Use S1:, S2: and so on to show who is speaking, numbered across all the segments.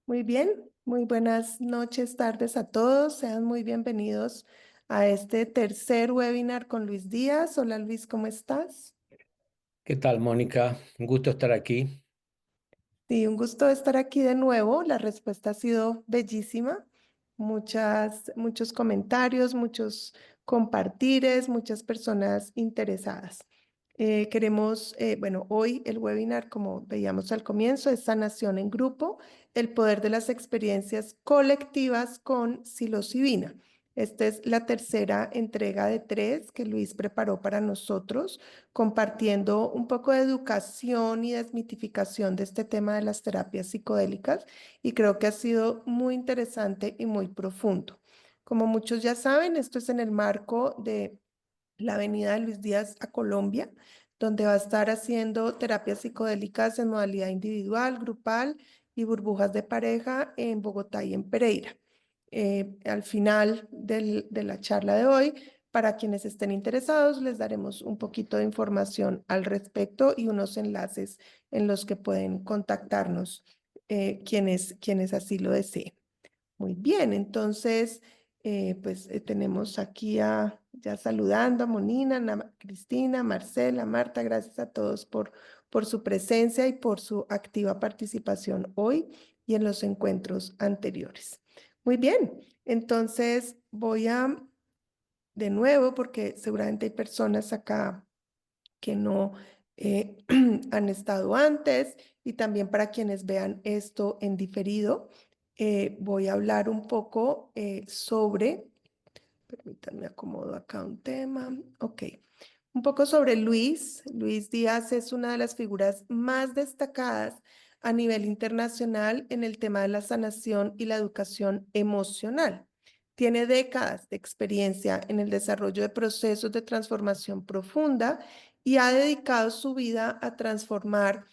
S1: Muy bien, muy buenas noches, tardes a todos. Sean muy bienvenidos a este tercer webinar con Luis Díaz. Hola Luis, ¿cómo estás?
S2: ¿Qué tal, Mónica? Un gusto estar aquí.
S1: Sí, un gusto estar aquí de nuevo. La respuesta ha sido bellísima. Muchos comentarios, muchos compartires, muchas personas interesadas. Bueno, hoy el webinar, como veíamos al comienzo, es Sanación en Grupo, el poder de las experiencias colectivas con psilocibina. Esta es la tercera entrega de tres que Luis preparó para nosotros, compartiendo un poco de educación y desmitificación de este tema de las terapias psicodélicas, y creo que ha sido muy interesante y muy profundo. Como muchos ya saben, esto es en el marco de la Avenida de Luis Díaz a Colombia, donde va a estar haciendo terapias psicodélicas en modalidad individual, grupal y burbujas de pareja en Bogotá y en Pereira. Al final de la charla de hoy, para quienes estén interesados, les daremos un poquito de información al respecto y unos enlaces en los que pueden contactarnos quienes así lo deseen. Muy bien, entonces, tenemos aquí ya saludando a Monina, Ana Cristina, Marcela, Marta, gracias a todos por su presencia y por su activa participación hoy y en los encuentros anteriores. Muy bien, entonces de nuevo, porque seguramente hay personas acá que no eh, han estado antes, y también para quienes vean esto en diferido, voy a hablar un poco permítanme acomodo acá un tema, ok, un poco sobre Luis. Luis Díaz es una de las figuras más destacadas a nivel internacional en el tema de la sanación y la educación emocional. Tiene décadas de experiencia en el desarrollo de procesos de transformación profunda y ha dedicado su vida a transformar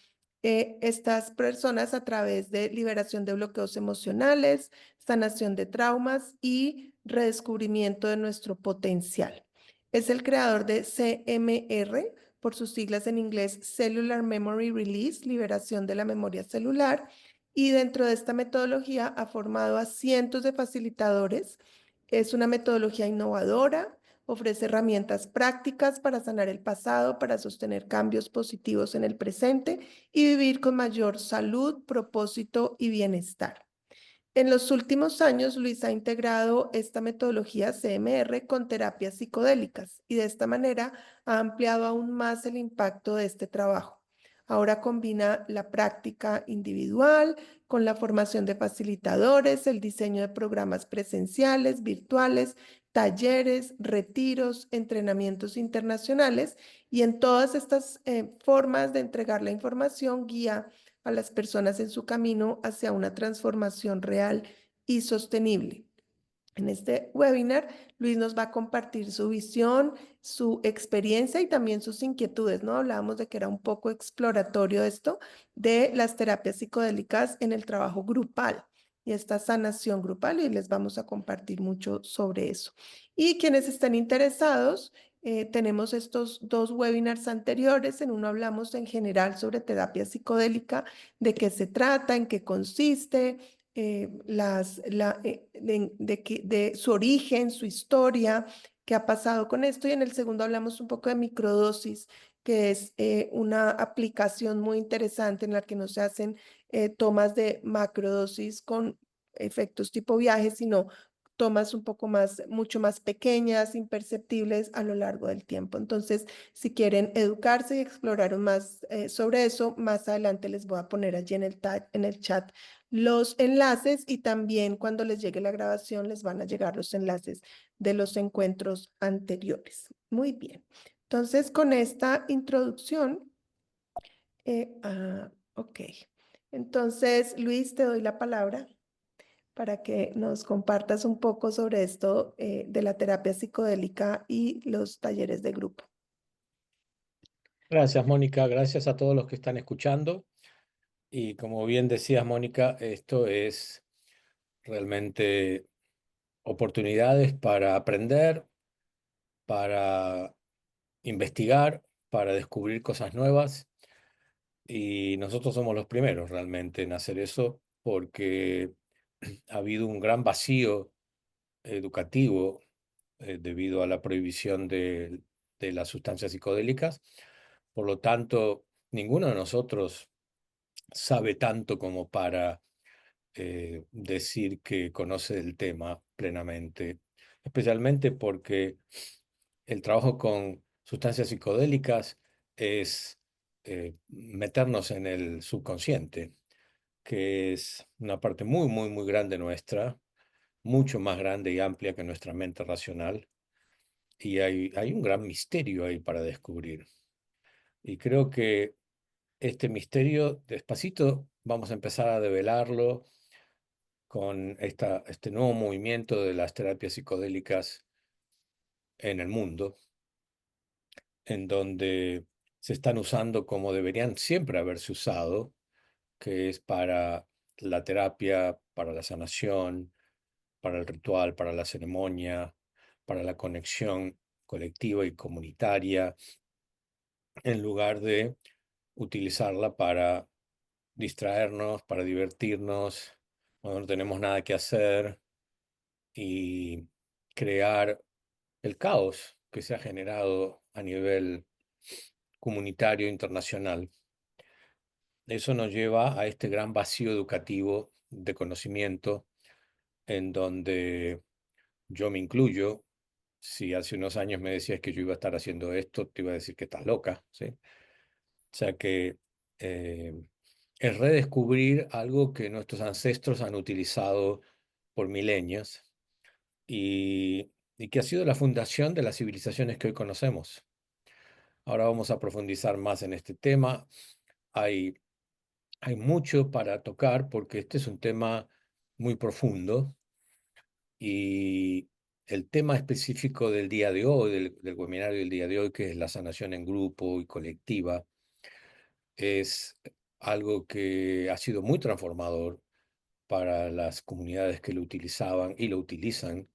S1: estas personas a través de liberación de bloqueos emocionales, sanación de traumas y redescubrimiento de nuestro potencial. Es el creador de CMR, por sus siglas en inglés, Cellular Memory Release, liberación de la memoria celular, y dentro de esta metodología ha formado a cientos de facilitadores. Es una metodología innovadora, ofrece herramientas prácticas para sanar el pasado, para sostener cambios positivos en el presente y vivir con mayor salud, propósito y bienestar. En los últimos años, Luis ha integrado esta metodología CMR con terapias psicodélicas y de esta manera ha ampliado aún más el impacto de este trabajo. Ahora combina la práctica individual con la formación de facilitadores, el diseño de programas presenciales, virtuales, talleres, retiros, entrenamientos internacionales, y en todas estas formas de entregar la información guía a las personas en su camino hacia una transformación real y sostenible. En este webinar, Luis nos va a compartir su visión, su experiencia y también sus inquietudes, ¿no? Hablábamos de que era un poco exploratorio esto de las terapias psicodélicas en el trabajo grupal y esta sanación grupal, y les vamos a compartir mucho sobre eso. Y quienes estén interesados, tenemos estos dos webinars anteriores. En uno hablamos en general sobre terapia psicodélica, de qué se trata, en qué consiste, de su origen, su historia, qué ha pasado con esto. Y en el segundo hablamos un poco de microdosis, que es una aplicación muy interesante en la que no se hacen tomas de macrodosis con efectos tipo viaje, sino tomas un poco más, mucho más pequeñas, imperceptibles a lo largo del tiempo. Entonces, si quieren educarse y explorar más sobre eso, más adelante les voy a poner allí en el chat los enlaces, y también cuando les llegue la grabación les van a llegar los enlaces de los encuentros anteriores. Muy bien. Entonces, con esta introducción, ok. Entonces, Luis, te doy la palabra para que nos compartas un poco sobre esto de la terapia psicodélica y los talleres de grupo.
S2: Gracias, Mónica. Gracias a todos los que están escuchando. Y como bien decías, Mónica, esto es realmente oportunidades para aprender, para investigar, para descubrir cosas nuevas. Y nosotros somos los primeros realmente en hacer eso. porque ha habido un gran vacío educativo debido a la prohibición de las sustancias psicodélicas. Por lo tanto, ninguno de nosotros sabe tanto como para decir que conoce el tema plenamente, especialmente porque el trabajo con sustancias psicodélicas es meternos en el subconsciente, que es una parte muy, muy, muy grande nuestra, mucho más grande y amplia que nuestra mente racional, y hay un gran misterio ahí para descubrir. Y creo que este misterio, despacito, vamos a empezar a develarlo con este nuevo movimiento de las terapias psicodélicas en el mundo, en donde se están usando como deberían siempre haberse usado, que es para la terapia, para la sanación, para el ritual, para la ceremonia, para la conexión colectiva y comunitaria, en lugar de utilizarla para distraernos, para divertirnos, cuando no tenemos nada que hacer y crear el caos que se ha generado a nivel comunitario internacional. Eso nos lleva a este gran vacío educativo de conocimiento en donde yo me incluyo. Si hace unos años me decías que yo iba a estar haciendo esto, te iba a decir que estás loca, ¿sí? O sea que eh, es redescubrir algo que nuestros ancestros han utilizado por milenios y que ha sido la fundación de las civilizaciones que hoy conocemos. Ahora vamos a profundizar más en este tema. Hay, hay mucho para tocar porque este es un tema muy profundo y el tema específico del día de hoy, del webinario del día de hoy, que es la sanación en grupo y colectiva, es algo que ha sido muy transformador para las comunidades que lo utilizaban y lo utilizan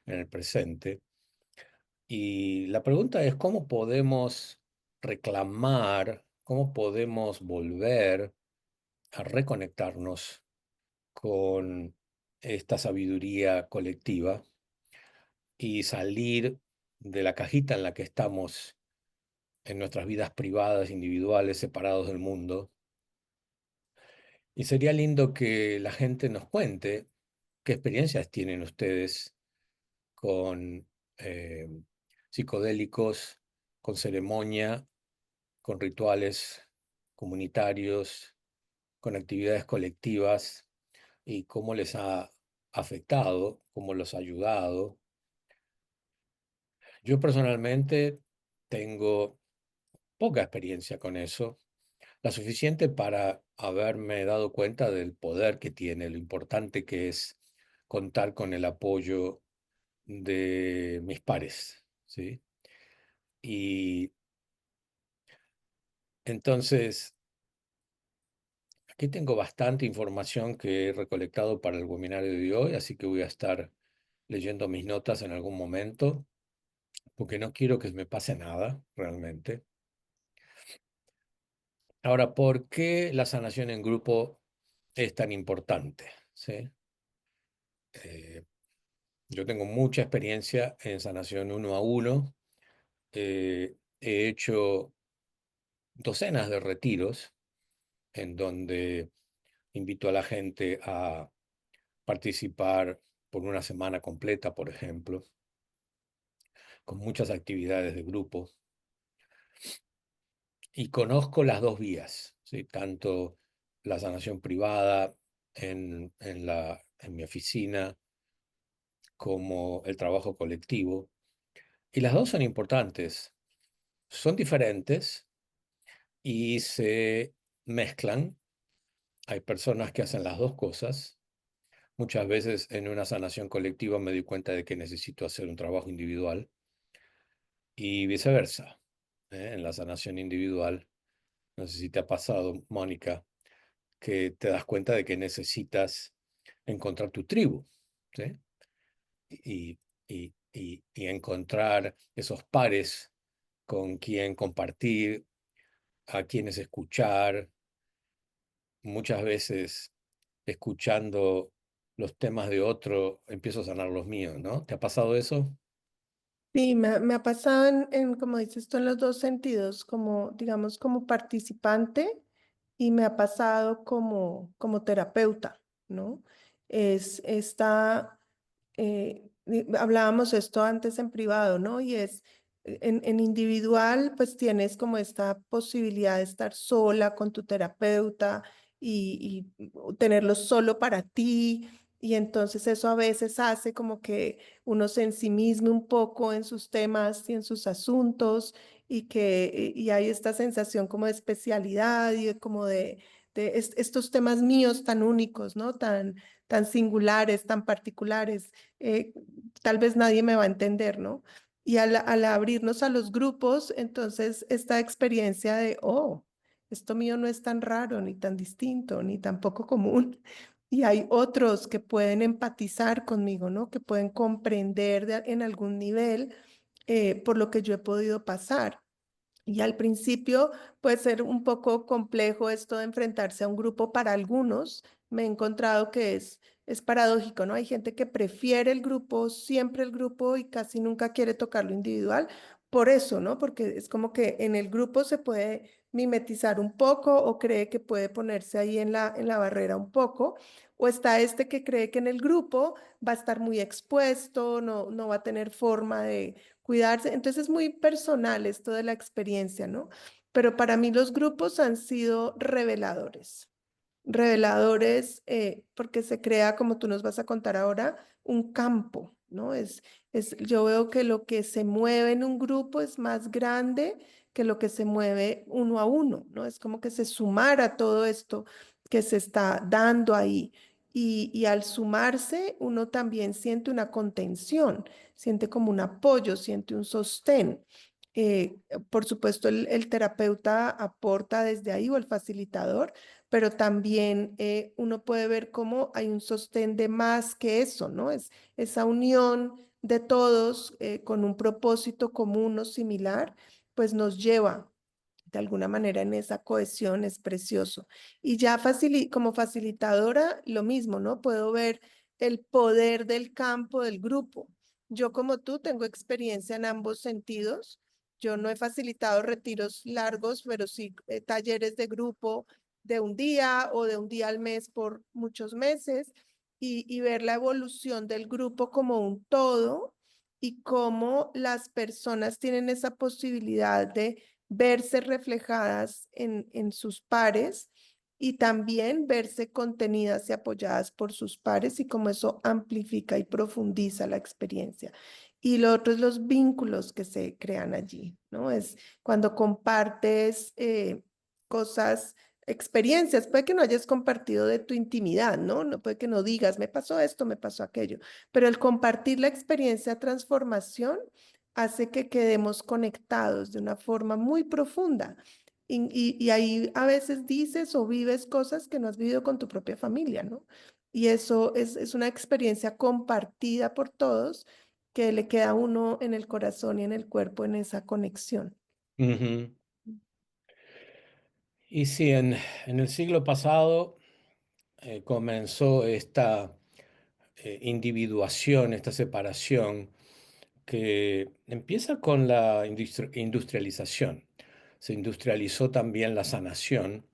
S2: en el presente. Y la pregunta es, ¿cómo podemos reclamar, cómo podemos volver a reconectarnos con esta sabiduría colectiva y salir de la cajita en la que estamos en nuestras vidas privadas, individuales, separados del mundo? Y sería lindo que la gente nos cuente qué experiencias tienen ustedes con eh, psicodélicos, con ceremonia, con rituales comunitarios, con actividades colectivas y cómo les ha afectado, cómo los ha ayudado. Yo personalmente tengo poca experiencia con eso, la suficiente para haberme dado cuenta del poder que tiene, lo importante que es contar con el apoyo de mis pares, ¿sí? Y entonces, aquí tengo bastante información que he recolectado para el webinario de hoy, así que voy a estar leyendo mis notas en algún momento, porque no quiero que me pase nada, realmente. Ahora, ¿por qué la sanación en grupo es tan importante? ¿Sí? Eh, yo tengo mucha experiencia en sanación uno a uno. He hecho docenas de retiros en donde invito a la gente a participar por una semana completa, por ejemplo, con muchas actividades de grupo. Y conozco las dos vías, ¿sí? Tanto la sanación privada en mi oficina como el trabajo colectivo. Y las dos son importantes, son diferentes y se mezclan. Hay personas que hacen las dos cosas. Muchas veces en una sanación colectiva me doy cuenta de que necesito hacer un trabajo individual y viceversa. En la sanación individual, no sé si te ha pasado, Mónica, que te das cuenta de que necesitas encontrar tu tribu, ¿sí? Y, y encontrar esos pares con quien compartir, a quienes escuchar. Muchas veces escuchando los temas de otro, empiezo a sanar los míos, ¿no? ¿Te ha pasado eso?
S1: Sí, me ha pasado como dices tú, en los dos sentidos, como, digamos, como participante y me ha pasado como terapeuta, ¿no? Es esta, hablábamos esto antes en privado, ¿no? Y es, en individual, pues tienes como esta posibilidad de estar sola con tu terapeuta y tenerlo solo para ti. Y entonces eso a veces hace como que uno se ensimisme un poco en sus temas y en sus asuntos y hay esta sensación como de especialidad y como de estos temas míos tan únicos, ¿no? Tan singulares, tan particulares. Tal vez nadie me va a entender, ¿no? Y al abrirnos a los grupos, entonces esta experiencia de, oh, esto mío no es tan raro, ni tan distinto, ni tan poco común. Y hay otros que pueden empatizar conmigo, ¿no? Que pueden comprender en algún nivel por lo que yo he podido pasar. Y al principio puede ser un poco complejo esto de enfrentarse a un grupo para algunos. Me he encontrado que es paradójico, ¿no? Hay gente que prefiere el grupo, siempre el grupo y casi nunca quiere tocar lo individual. Por eso, ¿no? Porque es como que en el grupo se puede mimetizar un poco o cree que puede ponerse ahí en la barrera un poco. O está este que cree que en el grupo va a estar muy expuesto, no va a tener forma de cuidarse. Entonces es muy personal esto de la experiencia, ¿no? Pero para mí los grupos han sido reveladores. Reveladores porque se crea, como tú nos vas a contar ahora, un campo, ¿no? Yo veo que lo que se mueve en un grupo es más grande que lo que se mueve uno a uno, ¿no? Es como que se sumara todo esto que se está dando ahí. Y al sumarse, uno también siente una contención, siente como un apoyo, siente un sostén. Por supuesto, el terapeuta aporta desde ahí o el facilitador, pero también uno puede ver cómo hay un sostén de más que eso, ¿no? Es esa unión de todos con un propósito común o similar, pues nos lleva de alguna manera en esa cohesión, es precioso. Y ya como facilitadora, lo mismo, ¿no? Puedo ver el poder del campo, del grupo. Yo como tú tengo experiencia en ambos sentidos. Yo no he facilitado retiros largos, pero sí talleres de grupo de un día o de un día al mes por muchos meses y ver la evolución del grupo como un todo y cómo las personas tienen esa posibilidad de verse reflejadas en sus pares y también verse contenidas y apoyadas por sus pares y cómo eso amplifica y profundiza la experiencia. Y lo otro es los vínculos que se crean allí, ¿no? Es cuando compartes cosas, experiencias, puede que no hayas compartido de tu intimidad, ¿no? No puede que no digas, me pasó esto, me pasó aquello, pero el compartir la experiencia de transformación hace que quedemos conectados de una forma muy profunda. Y ahí a veces dices o vives cosas que no has vivido con tu propia familia, ¿no? Y eso es una experiencia compartida por todos que le queda a uno en el corazón y en el cuerpo en esa conexión.
S2: Ujú. Y sí, en el siglo pasado comenzó esta individuación, esta separación que empieza con la industrialización. Se industrializó también la sanación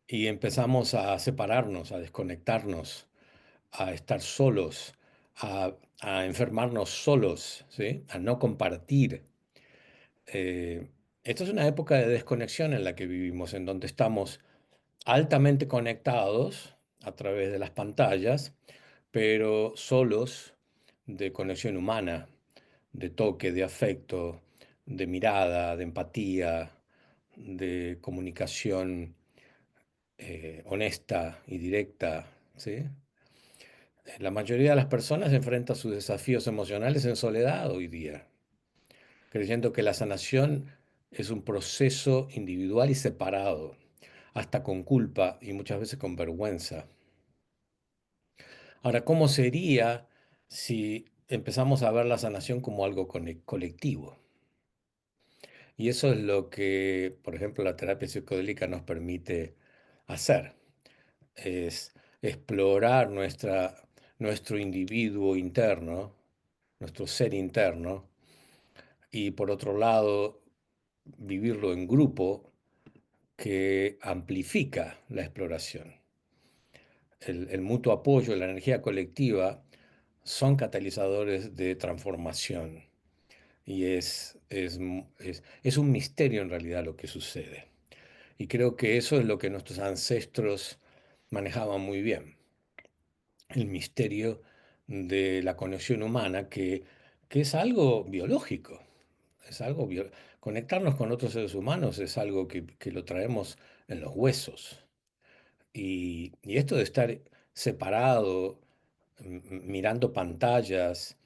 S2: y empezamos a separarnos, a desconectarnos, a estar solos, a enfermarnos solos, ¿sí? A no compartir. Eh, Esta es una época de desconexión en la que vivimos, en donde estamos altamente conectados a través de las pantallas, pero solos de conexión humana, de toque, de afecto, de mirada, de empatía, de comunicación honesta y directa, ¿sí? La mayoría de las personas enfrenta sus desafíos emocionales en soledad hoy día, creyendo que la sanación es un proceso individual y separado, hasta con culpa y muchas veces con vergüenza. Ahora, ¿cómo sería si empezamos a ver la sanación como algo colectivo? Y eso es lo que, por ejemplo, la terapia psicodélica nos permite hacer. Es explorar nuestro individuo interno, nuestro ser interno, y por otro lado, vivirlo en grupo que amplifica la exploración. El mutuo apoyo, la energía colectiva son catalizadores de transformación y es un misterio en realidad lo que sucede. Y creo que eso es lo que nuestros ancestros manejaban muy bien, el misterio de la conexión humana, que es algo biológico, es algo conectarnos con otros seres humanos es algo que lo traemos en los huesos. Y esto de estar separado, mirando pantallas,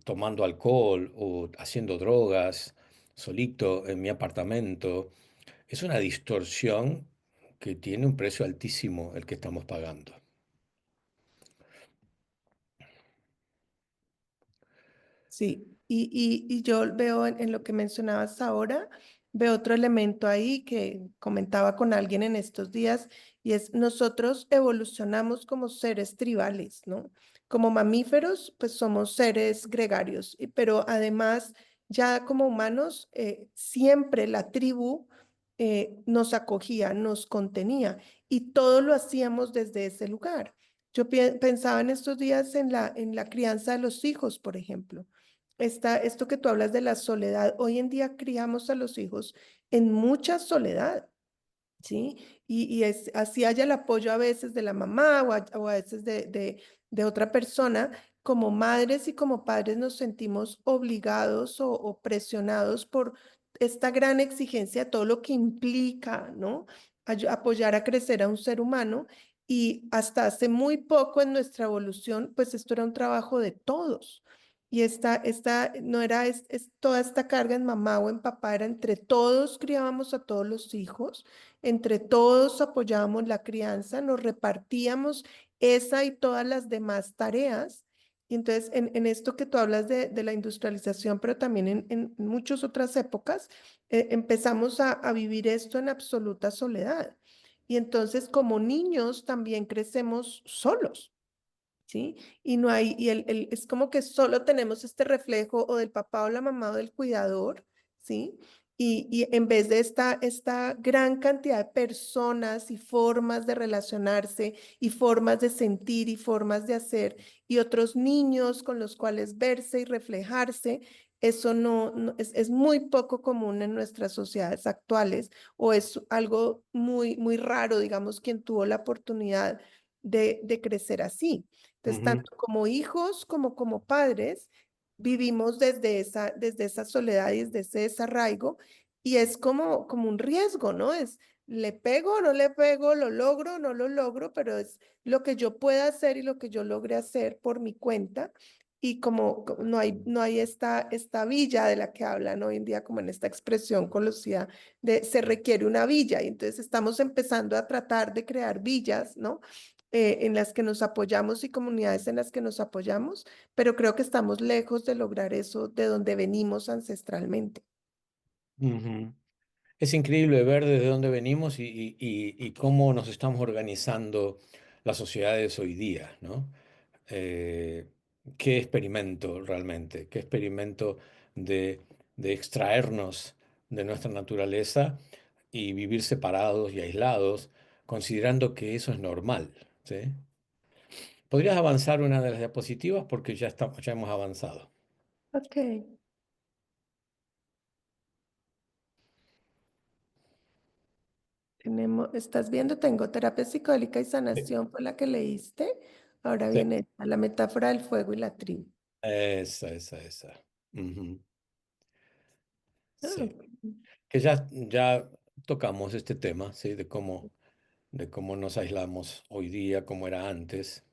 S2: tomando alcohol o haciendo drogas, solito en mi apartamento, es una distorsión que tiene un precio altísimo el que estamos pagando.
S1: Sí, y yo veo en lo que mencionabas ahora, veo otro elemento ahí que comentaba con alguien en estos días, y es nosotros evolucionamos como seres tribales, ¿no? Como mamíferos, pues somos seres gregarios, pero además ya como humanos, siempre la tribu nos acogía, nos contenía, y todo lo hacíamos desde ese lugar. Yo pensaba en estos días en la crianza de los hijos, por ejemplo esto que tú hablas de la soledad, hoy en día criamos a los hijos en mucha soledad, ¿sí? Y así haya el apoyo a veces de la mamá o a veces de otra persona, como madres y como padres nos sentimos obligados o presionados por esta gran exigencia, todo lo que implica, ¿no? Apoyar a crecer a un ser humano. Y hasta hace muy poco en nuestra evolución, pues esto era un trabajo de todos. Y esta no era toda esta carga en mamá o en papá, era entre todos criábamos a todos los hijos, entre todos apoyábamos la crianza, nos repartíamos esa y todas las demás tareas. Y entonces, en esto que tú hablas de la industrialización, pero también en muchas otras épocas, empezamos a vivir esto en absoluta soledad. Y entonces, como niños, también crecemos solos. ¿Sí? Y no hay, es como que solo tenemos este reflejo o del papá o la mamá o del cuidador, ¿sí? Y en vez de esta gran cantidad de personas y formas de relacionarse y formas de sentir y formas de hacer y otros niños con los cuales verse y reflejarse, eso es muy poco común en nuestras sociedades actuales o es algo muy raro, digamos, quien tuvo la oportunidad de crecer así. Entonces,
S2: Ujú,
S1: tanto como hijos como como padres, vivimos desde esa soledad y desde ese desarraigo y es como un riesgo, ¿no? Es, le pego, no le pego, lo logro, no lo logro, pero es lo que yo pueda hacer y lo que yo logre hacer por mi cuenta. Y como no hay esta villa de la que hablan hoy en día, como en esta expresión conocida de se requiere una villa. Y entonces estamos empezando a tratar de crear villas, ¿no? En las que nos apoyamos y comunidades en las que nos apoyamos, pero creo que estamos lejos de lograr eso de donde venimos ancestralmente.
S2: ujú. Es increíble ver desde dónde venimos y cómo nos estamos organizando las sociedades hoy día, ¿no? Eh, qué experimento realmente, qué experimento de, de extraernos de nuestra naturaleza y vivir separados y aislados, considerando que eso es normal, ¿sí? ¿Podrías avanzar una de las diapositivas? Porque ya hemos avanzado.
S1: Ok, estás viendo, tengo terapia psicodélica y
S2: Sí.
S1: sanación, fue la que leíste. Ahora
S2: Sí.
S1: viene la metáfora del fuego y la tribu.
S2: Esa. Ujú.
S1: Ah,
S2: Sí. Que ya tocamos este tema, ¿sí? De cómo nos aislamos hoy día, cómo era antes.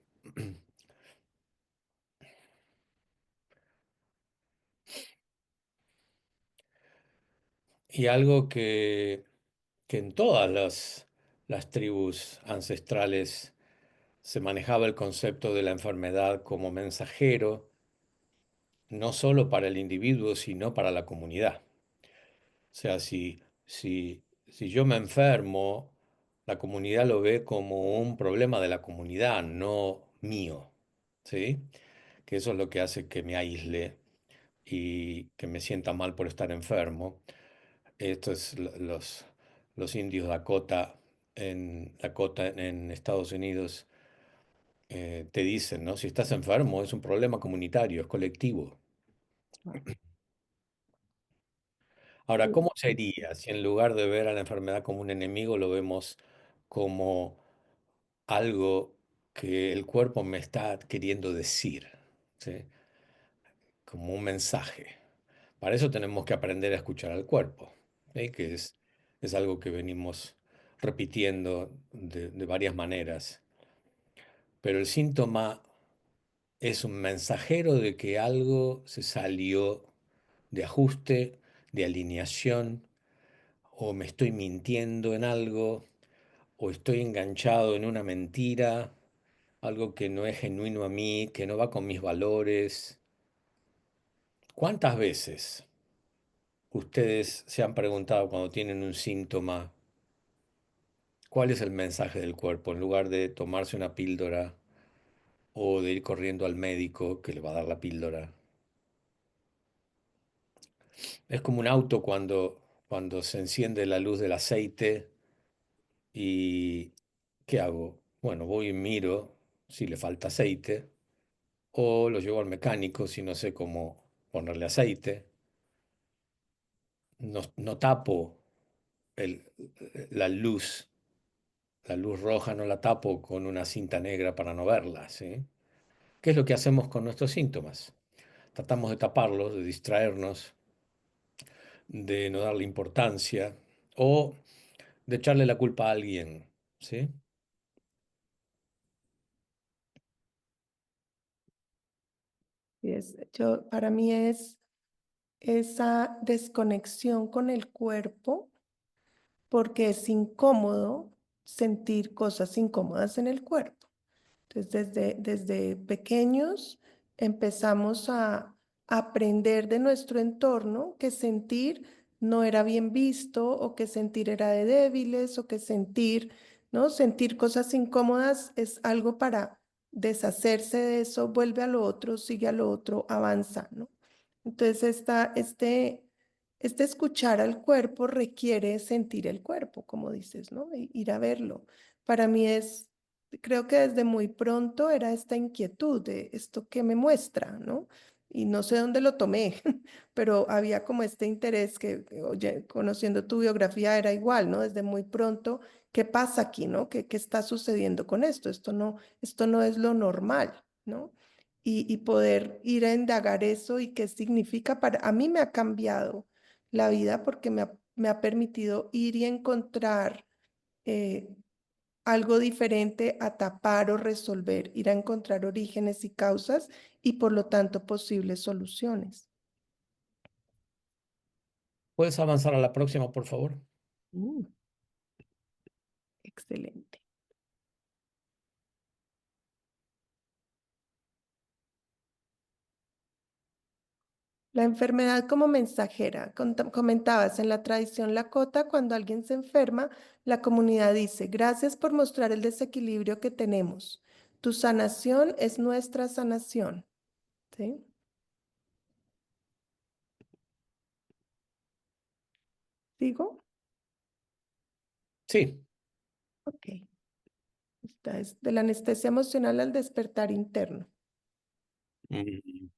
S2: Y algo que en todas las tribus ancestrales se manejaba el concepto de la enfermedad como mensajero, no solo para el individuo, sino para la comunidad. O sea, si yo me enfermo, la comunidad lo ve como un problema de la comunidad, no mío, ¿sí? Que eso es lo que hace que me aísle y que me sienta mal por estar enfermo. Esto es los indios Dakota en Estados Unidos, te dicen, ¿no? Si estás enfermo es un problema comunitario, es colectivo.
S1: Ah,
S2: Ahora,
S1: sí,
S2: ¿cómo sería si en lugar de ver a la enfermedad como un enemigo, lo vemos como algo que el cuerpo me está queriendo decir, ¿sí? Como un mensaje? Para eso tenemos que aprender a escuchar al cuerpo, ¿sí? Que es algo que venimos repitiendo de varias maneras. Pero el síntoma es un mensajero de que algo se salió de ajuste, de alineación, o me estoy mintiendo en algo, o estoy enganchado en una mentira, algo que no es genuino a mí, que no va con mis valores. ¿Cuántas veces ustedes se han preguntado cuando tienen un síntoma, cuál es el mensaje del cuerpo, en lugar de tomarse una píldora o de ir corriendo al médico que le va a dar la píldora? Es como un auto cuando se enciende la luz del aceite y ¿qué hago? Bueno, voy y miro si le falta aceite o lo llevo al mecánico si no sé cómo ponerle aceite. No, no tapo el- la luz, la luz roja no la tapo con una cinta negra para no verla, ¿sí? ¿Qué es lo que hacemos con nuestros síntomas? Tratamos de taparlos, de distraernos, de no darle importancia o de echarle la culpa a alguien, ¿sí?
S1: para mí es esa desconexión con el cuerpo porque es incómodo sentir cosas incómodas en el cuerpo. Entonces, desde pequeños empezamos a aprender de nuestro entorno que sentir no era bien visto o que sentir era de débiles o que sentir, ¿no? Sentir cosas incómodas es algo para deshacerse de eso, vuelve a lo otro, sigue a lo otro, avanza, ¿no? Entonces, este escuchar al cuerpo requiere sentir el cuerpo, como dices, ¿no? Ir a verlo. Para mí creo que desde muy pronto era esta inquietud de esto que me muestra, ¿no? Y no sé dónde lo tomé, pero había como este interés oye, conociendo tu biografía era igual, ¿no? Desde muy pronto, ¿qué pasa aquí, ¿no? ¿Qué está sucediendo con esto? Esto no es lo normal, ¿no? Y poder ir a indagar eso y qué significa a mí me ha cambiado la vida porque me ha permitido ir y encontrar eh, algo diferente a tapar o resolver, ir a encontrar orígenes y causas y por lo tanto posibles soluciones.
S2: ¿Puedes avanzar a la próxima, por favor?
S1: Mm, excelente. La enfermedad como mensajera. Comentabas, en la tradición Lakota, cuando alguien se enferma, la comunidad dice, gracias por mostrar el desequilibrio que tenemos. Tu sanación es nuestra sanación. ¿Sí? ¿Digo?
S2: Sí.
S1: Ok. Esta es de la anestesia emocional al despertar interno.
S2: Mm.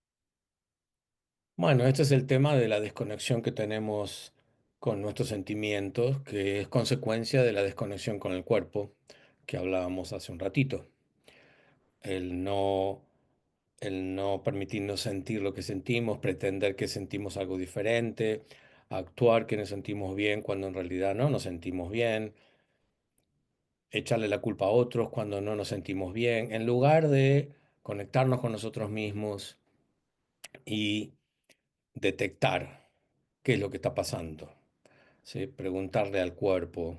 S2: Bueno, este es el tema de la desconexión que tenemos con nuestros sentimientos, que es consecuencia de la desconexión con el cuerpo, que hablábamos hace un ratito. El no, el no permitirnos sentir lo que sentimos, pretender que sentimos algo diferente, actuar que nos sentimos bien cuando en realidad no nos sentimos bien, echarle la culpa a otros cuando no nos sentimos bien, en lugar de conectarnos con nosotros mismos y detectar qué es lo que está pasando, ¿sí? Preguntarle al cuerpo.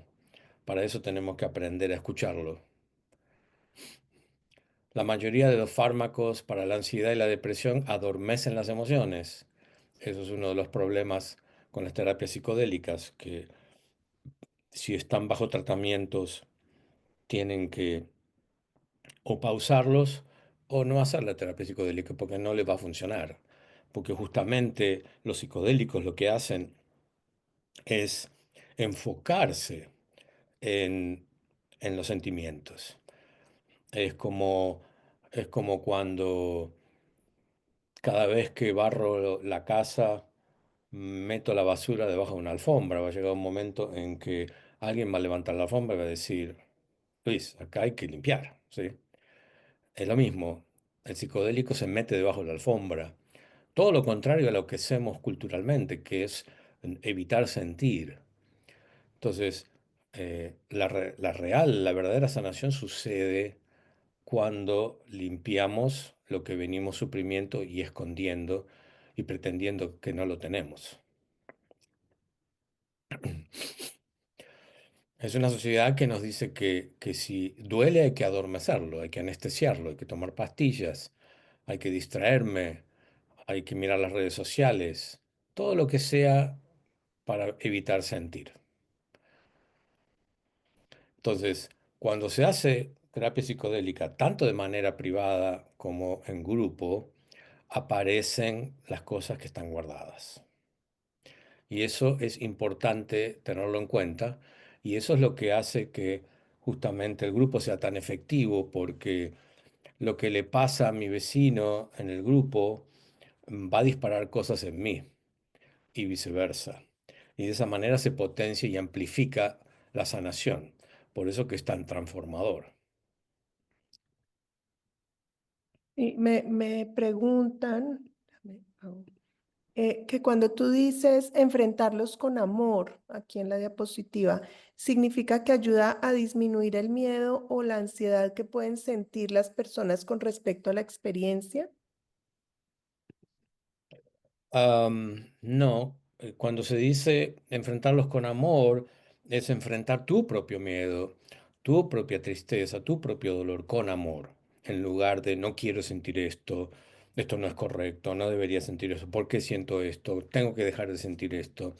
S2: Para eso tenemos que aprender a escucharlo. La mayoría de los fármacos para la ansiedad y la depresión adormecen las emociones. Eso es uno de los problemas con las terapias psicodélicas, que si están bajo tratamientos tienen que o pausarlos o no hacer la terapia psicodélica porque no les va a funcionar. Porque justamente los psicodélicos lo que hacen es enfocarse en, en los sentimientos. Es como, es como cuando cada vez que barro la casa, meto la basura debajo de una alfombra. Va a llegar un momento en que alguien va a levantar la alfombra y va a decir, Luis, acá hay que limpiar, ¿sí? Es lo mismo, el psicodélico se mete debajo de la alfombra. Todo lo contrario a lo que hacemos culturalmente, que es evitar sentir. Entonces, la verdadera sanación sucede cuando limpiamos lo que venimos suprimiendo y escondiendo y pretendiendo que no lo tenemos. Es una sociedad que nos dice que si duele hay que adormecerlo, hay que anestesiarlo, hay que tomar pastillas, hay que distraerme, hay que mirar las redes sociales, todo lo que sea para evitar sentir. Entonces, cuando se hace terapia psicodélica, tanto de manera privada como en grupo, aparecen las cosas que están guardadas. Y eso es importante tenerlo en cuenta. Y eso es lo que hace que justamente el grupo sea tan efectivo, porque lo que le pasa a mi vecino en el grupo va a disparar cosas en mí y viceversa. Y de esa manera se potencia y amplifica la sanación. Por eso que es tan transformador.
S1: Y me preguntan que cuando tú dices enfrentarlos con amor, aquí en la diapositiva, ¿significa que ayuda a disminuir el miedo o la ansiedad que pueden sentir las personas con respecto a la experiencia?
S2: No, cuando se dice enfrentarlos con amor, es enfrentar tu propio miedo, tu propia tristeza, tu propio dolor con amor, en lugar de no quiero sentir esto, esto no es correcto, no debería sentir eso, ¿por qué siento esto? Tengo que dejar de sentir esto.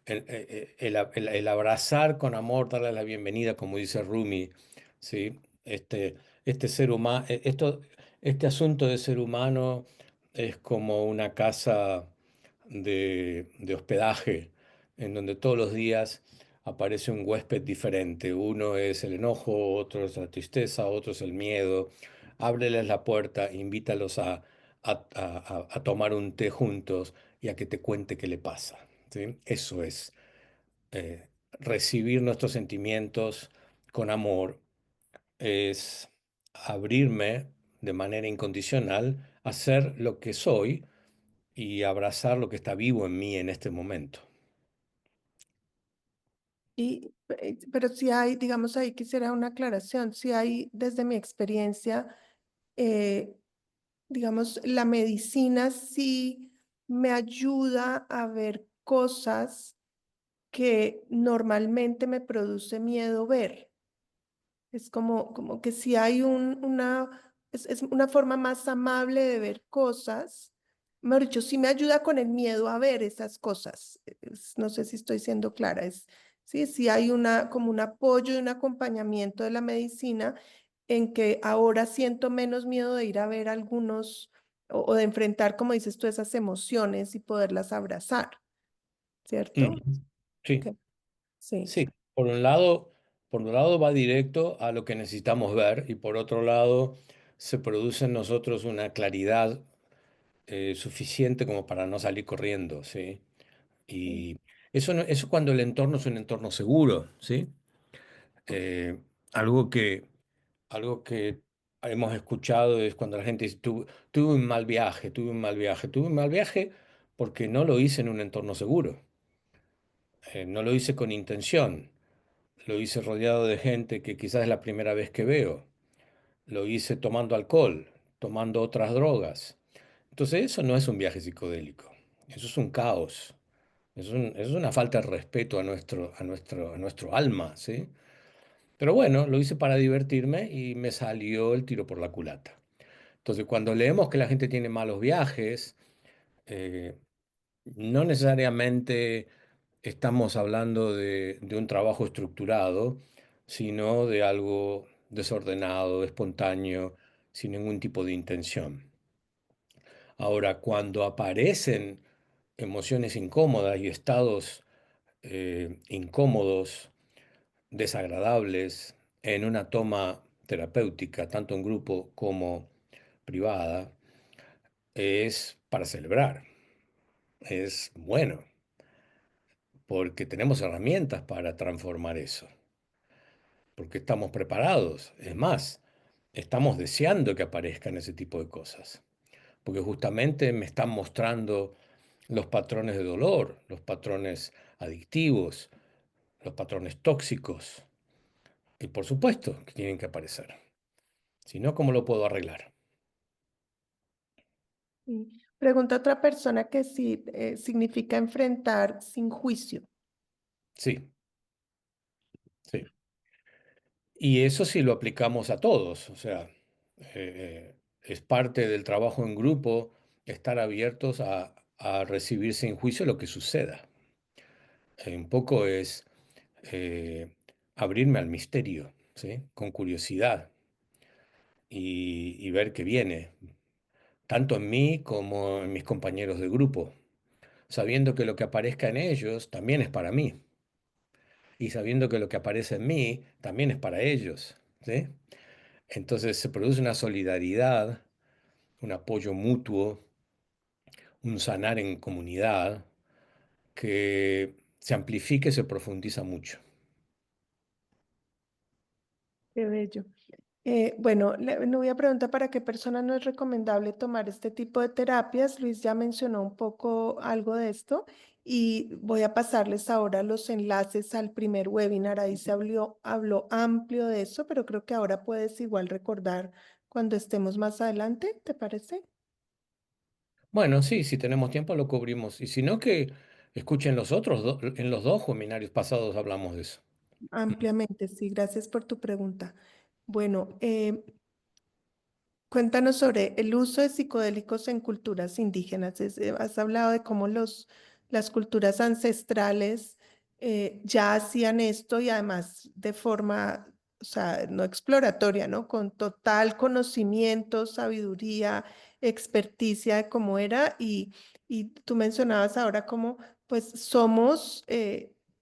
S2: El abrazar con amor, darle la bienvenida, como dice Rumi, ¿sí? Este ser humano, este asunto de ser humano es como una casa de hospedaje, en donde todos los días aparece un huésped diferente. Uno es el enojo, otro es la tristeza, otro es el miedo. Ábreles la puerta, invítalos a tomar un té juntos y a que te cuente qué le pasa. ¿Sí? Eso es recibir nuestros sentimientos con amor, es abrirme de manera incondicional a ser lo que soy y abrazar lo que está vivo en mí en este momento.
S1: Pero si hay, digamos, ahí quisiera una aclaración, si hay, desde mi experiencia, eh, digamos, la medicina sí me ayuda a ver cosas que normalmente me produce miedo ver. Es como que si hay es una forma más amable de ver cosas. Mejor dicho, sí me ayuda con el miedo a ver esas cosas. No sé si estoy siendo clara. Sí hay como un apoyo y un acompañamiento de la medicina en que ahora siento menos miedo de ir a ver algunos o de enfrentar, como dices tú, esas emociones y poderlas abrazar, ¿cierto?
S2: Ujú. Sí,
S1: Ok, sí.
S2: sí. Por un lado va directo a lo que necesitamos ver y por otro lado se produce en nosotros una claridad suficiente como para no salir corriendo, ¿sí?
S1: Sí.
S2: Y eso, eso cuando el entorno es un entorno seguro, ¿sí? Eh, algo que, algo que hemos escuchado es cuando la gente dice, tuve un mal viaje, tuve un mal viaje, tuve un mal viaje porque no lo hice en un entorno seguro. No lo hice con intención, lo hice rodeado de gente que quizás es la primera vez que veo, lo hice tomando alcohol, tomando otras drogas. Entonces eso no es un viaje psicodélico, eso es un caos, eso es una falta de respeto a nuestro alma, ¿sí? Pero bueno, lo hice para divertirme y me salió el tiro por la culata. Entonces, cuando leemos que la gente tiene malos viajes, eh, no necesariamente estamos hablando de un trabajo estructurado, sino de algo desordenado, espontáneo, sin ningún tipo de intención. Ahora, cuando aparecen emociones incómodas y estados incómodos, desagradables, en una toma terapéutica, tanto en grupo como privada, es para celebrar, es bueno, porque tenemos herramientas para transformar eso, porque estamos preparados, es más, estamos deseando que aparezcan ese tipo de cosas, porque justamente me están mostrando los patrones de dolor, los patrones adictivos, los patrones tóxicos, y por supuesto que tienen que aparecer. Si no, ¿cómo lo puedo arreglar?
S1: Y pregunta otra persona que si significa enfrentar sin juicio.
S2: Sí, sí. Y eso sí lo aplicamos a todos, o sea, es parte del trabajo en grupo estar abiertos a recibir sin juicio lo que suceda. Un poco es eh, abrirme al misterio, ¿sí? Con curiosidad y ver qué viene, tanto en mí como en mis compañeros de grupo, sabiendo que lo que aparezca en ellos también es para mí y sabiendo que lo que aparece en mí también es para ellos, ¿sí? Entonces se produce una solidaridad, un apoyo mutuo, un sanar en comunidad que se amplifica y se profundiza mucho.
S1: Qué bello. Bueno, no voy a preguntar para qué persona no es recomendable tomar este tipo de terapias. Luis ya mencionó un poco algo de esto y voy a pasarles ahora los enlaces al primer webinar. Ahí se habló amplio de eso, pero creo que ahora puedes igual recordar cuando estemos más adelante, ¿te parece?
S2: Bueno, sí, si tenemos tiempo lo cubrimos. Y si no, que escuchen los otros, en los dos webinarios pasados hablamos de eso.
S1: Ampliamente, sí, gracias por tu pregunta. Bueno, cuéntanos sobre el uso de psicodélicos en culturas indígenas. Has hablado de cómo las culturas ancestrales ya hacían esto y además de forma, o sea, no exploratoria, ¿no? Con total conocimiento, sabiduría, experticia de cómo era. Y tú mencionabas ahora cómo, pues, somos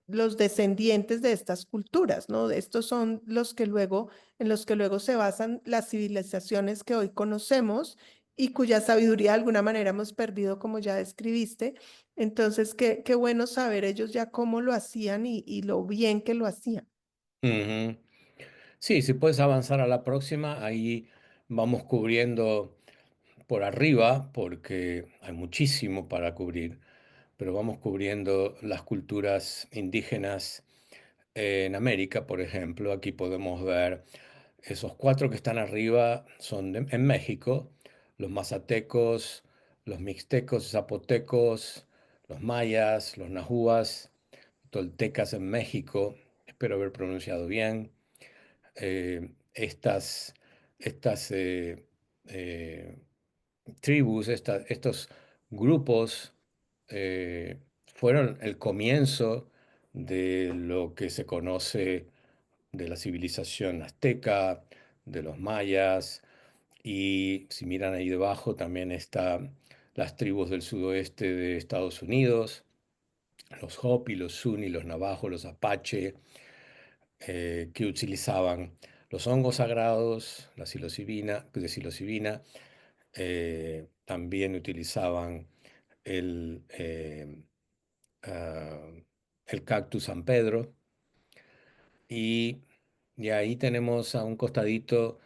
S1: los descendientes de estas culturas, ¿no? Estos son los que luego en los que luego se basan las civilizaciones que hoy conocemos y cuya sabiduría de alguna manera hemos perdido, como ya describiste. Entonces, qué bueno saber ellos ya cómo lo hacían y lo bien que lo hacían.
S2: Ujú. Sí, si puedes avanzar a la próxima, ahí vamos cubriendo por arriba, porque hay muchísimo para cubrir, pero vamos cubriendo las culturas indígenas en América, por ejemplo. Aquí podemos ver esos cuatro que están arriba son en México, los mazatecos, los mixtecos, zapotecos, los mayas, los nahuas, toltecas en México, espero haber pronunciado bien. Estas eh, tribus, estos grupos eh, fueron el comienzo de lo que se conoce de la civilización azteca, de los mayas, y si miran ahí debajo también están las tribus del sudoeste de Estados Unidos, los Hopi, los Zuni, los Navajo, los Apache, que utilizaban los hongos sagrados, la psilocibina, también utilizaban el, eh, ah, el cactus San Pedro y, y ahí tenemos a un costadito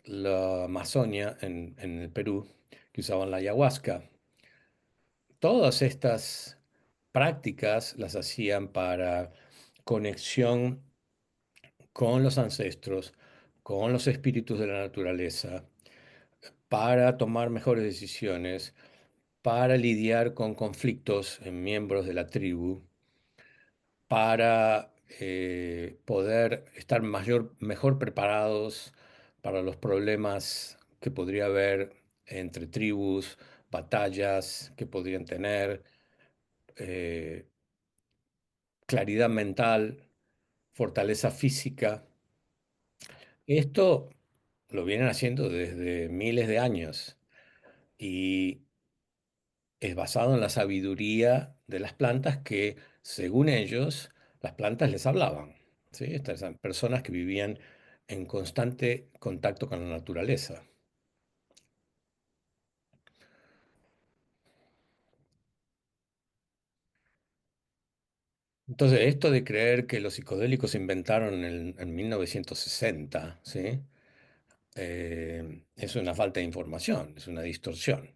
S2: la Amazonia en el Perú, que usaban la ayahuasca. Todas estas prácticas las hacían para conexión con los ancestros, con los espíritus de la naturaleza, para tomar mejores decisiones, para lidiar con conflictos en miembros de la tribu, para poder estar mejor preparados para los problemas que podría haber entre tribus, batallas que podrían tener, eh, claridad mental, fortaleza física. Esto lo vienen haciendo desde miles de años y es basado en la sabiduría de las plantas que, según ellos, las plantas les hablaban. ¿Sí? Estas eran personas que vivían en constante contacto con la naturaleza. Entonces, esto de creer que los psicodélicos se inventaron en 1960, ¿sí? Es una falta de información, es una distorsión.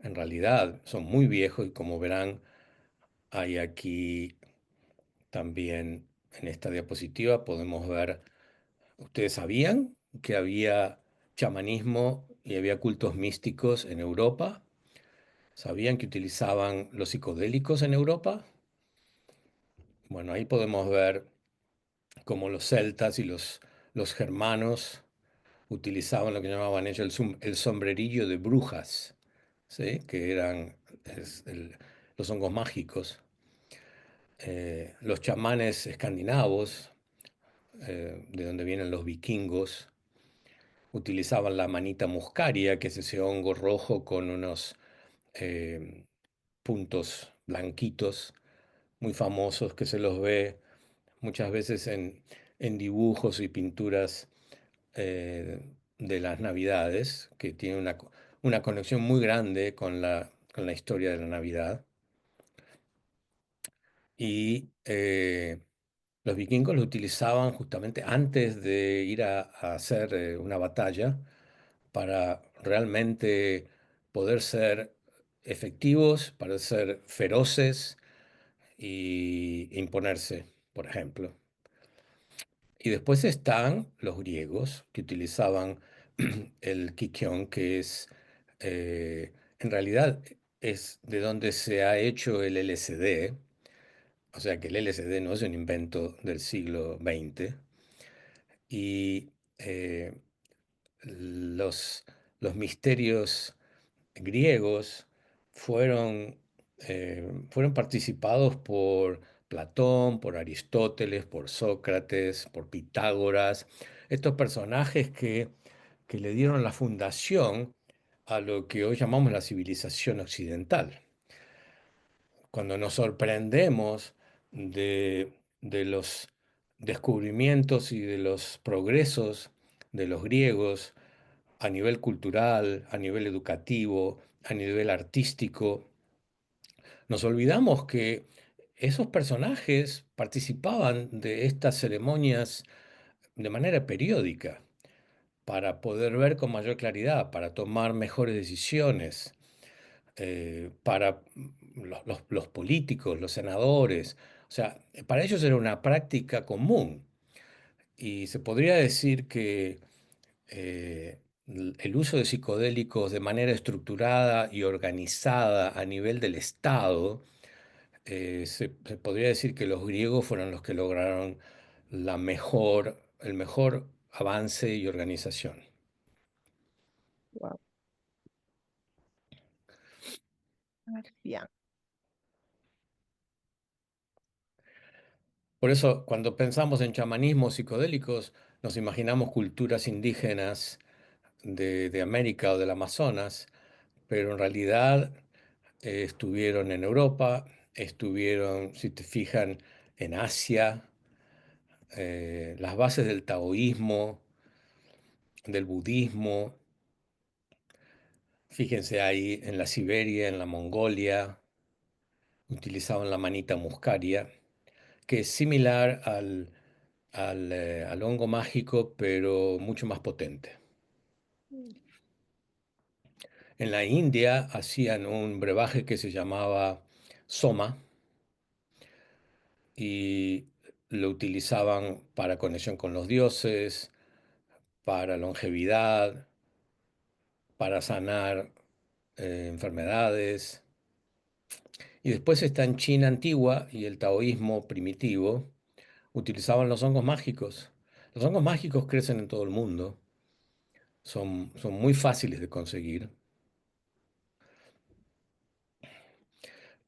S2: En realidad son muy viejos y como verán, hay aquí también en esta diapositiva podemos ver, ¿ustedes sabían que había chamanismo y había cultos místicos en Europa? ¿Sabían que utilizaban los psicodélicos en Europa? Bueno, ahí podemos ver cómo los celtas y los germanos utilizaban lo que llamaban ellos el sombrerillo de brujas, ¿sí? Que eran los hongos mágicos. Los chamanes escandinavos, de donde vienen los vikingos, utilizaban la manita muscaria, que es ese hongo rojo con unos eh, puntos blanquitos muy famosos que se los ve muchas veces en dibujos y pinturas eh, de las Navidades, que tiene una conexión muy grande con la historia de la Navidad. Y los vikingos lo utilizaban justamente antes de ir a hacer una batalla para realmente poder ser efectivos, para ser feroces y imponerse, por ejemplo. Y después están los griegos que utilizaban el kikion, que es, en realidad, es de donde se ha hecho el LSD. O sea que el LSD no es un invento del siglo XX. Y los, los misterios griegos fueron participados por Platón, por Aristóteles, por Sócrates, por Pitágoras, estos personajes que le dieron la fundación a lo que hoy llamamos la civilización occidental. Cuando nos sorprendemos de los descubrimientos y de los progresos de los griegos, a nivel cultural, a nivel educativo, a nivel artístico. Nos olvidamos que esos personajes participaban de estas ceremonias de manera periódica para poder ver con mayor claridad, para tomar mejores decisiones, para los políticos, los senadores. O sea, para ellos era una práctica común y se podría decir que el uso de psicodélicos de manera estructurada y organizada a nivel del Estado, se podría decir que los griegos fueron los que lograron el mejor avance y organización.
S1: Wow. Bien.
S2: Por eso, cuando pensamos en chamanismos psicodélicos, nos imaginamos culturas indígenas de América o del Amazonas, pero en realidad estuvieron en Europa, estuvieron, si te fijan, en Asia, las bases del taoísmo, del budismo, fíjense ahí en la Siberia, en la Mongolia, utilizaban la manita muscaria, que es similar al hongo mágico, pero mucho más potente.
S1: Mm.
S2: En la India hacían un brebaje que se llamaba soma y lo utilizaban para conexión con los dioses, para longevidad, para sanar enfermedades. Y después está en China antigua y el taoísmo primitivo, utilizaban los hongos mágicos. Los hongos mágicos crecen en todo el mundo, son muy fáciles de conseguir.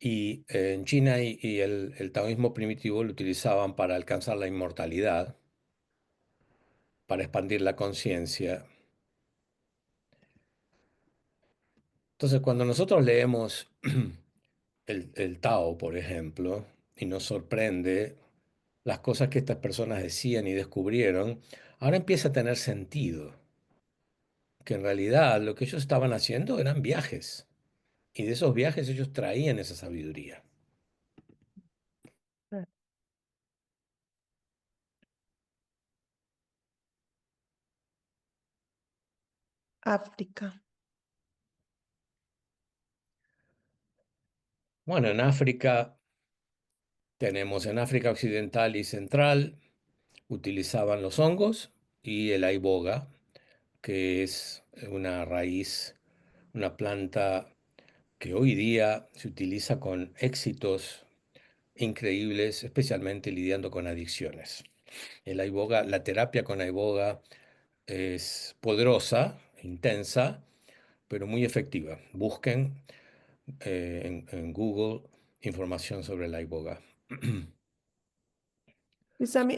S2: Y en China y el taoísmo primitivo lo utilizaban para alcanzar la inmortalidad, para expandir la conciencia. Entonces, cuando nosotros leemos el Tao, por ejemplo, y nos sorprende las cosas que estas personas decían y descubrieron, ahora empieza a tener sentido, que en realidad lo que ellos estaban haciendo eran viajes, y de esos viajes ellos traían esa sabiduría.
S1: Ah, África.
S2: Bueno, en África tenemos en África Occidental y Central, utilizaban los hongos y el iboga, que es una raíz, una planta que hoy día se utiliza con éxitos increíbles, especialmente lidiando con adicciones. El iboga, la terapia con iboga es poderosa, intensa, pero muy efectiva. Busquen en Google información sobre la iboga.
S1: Luis, a mí,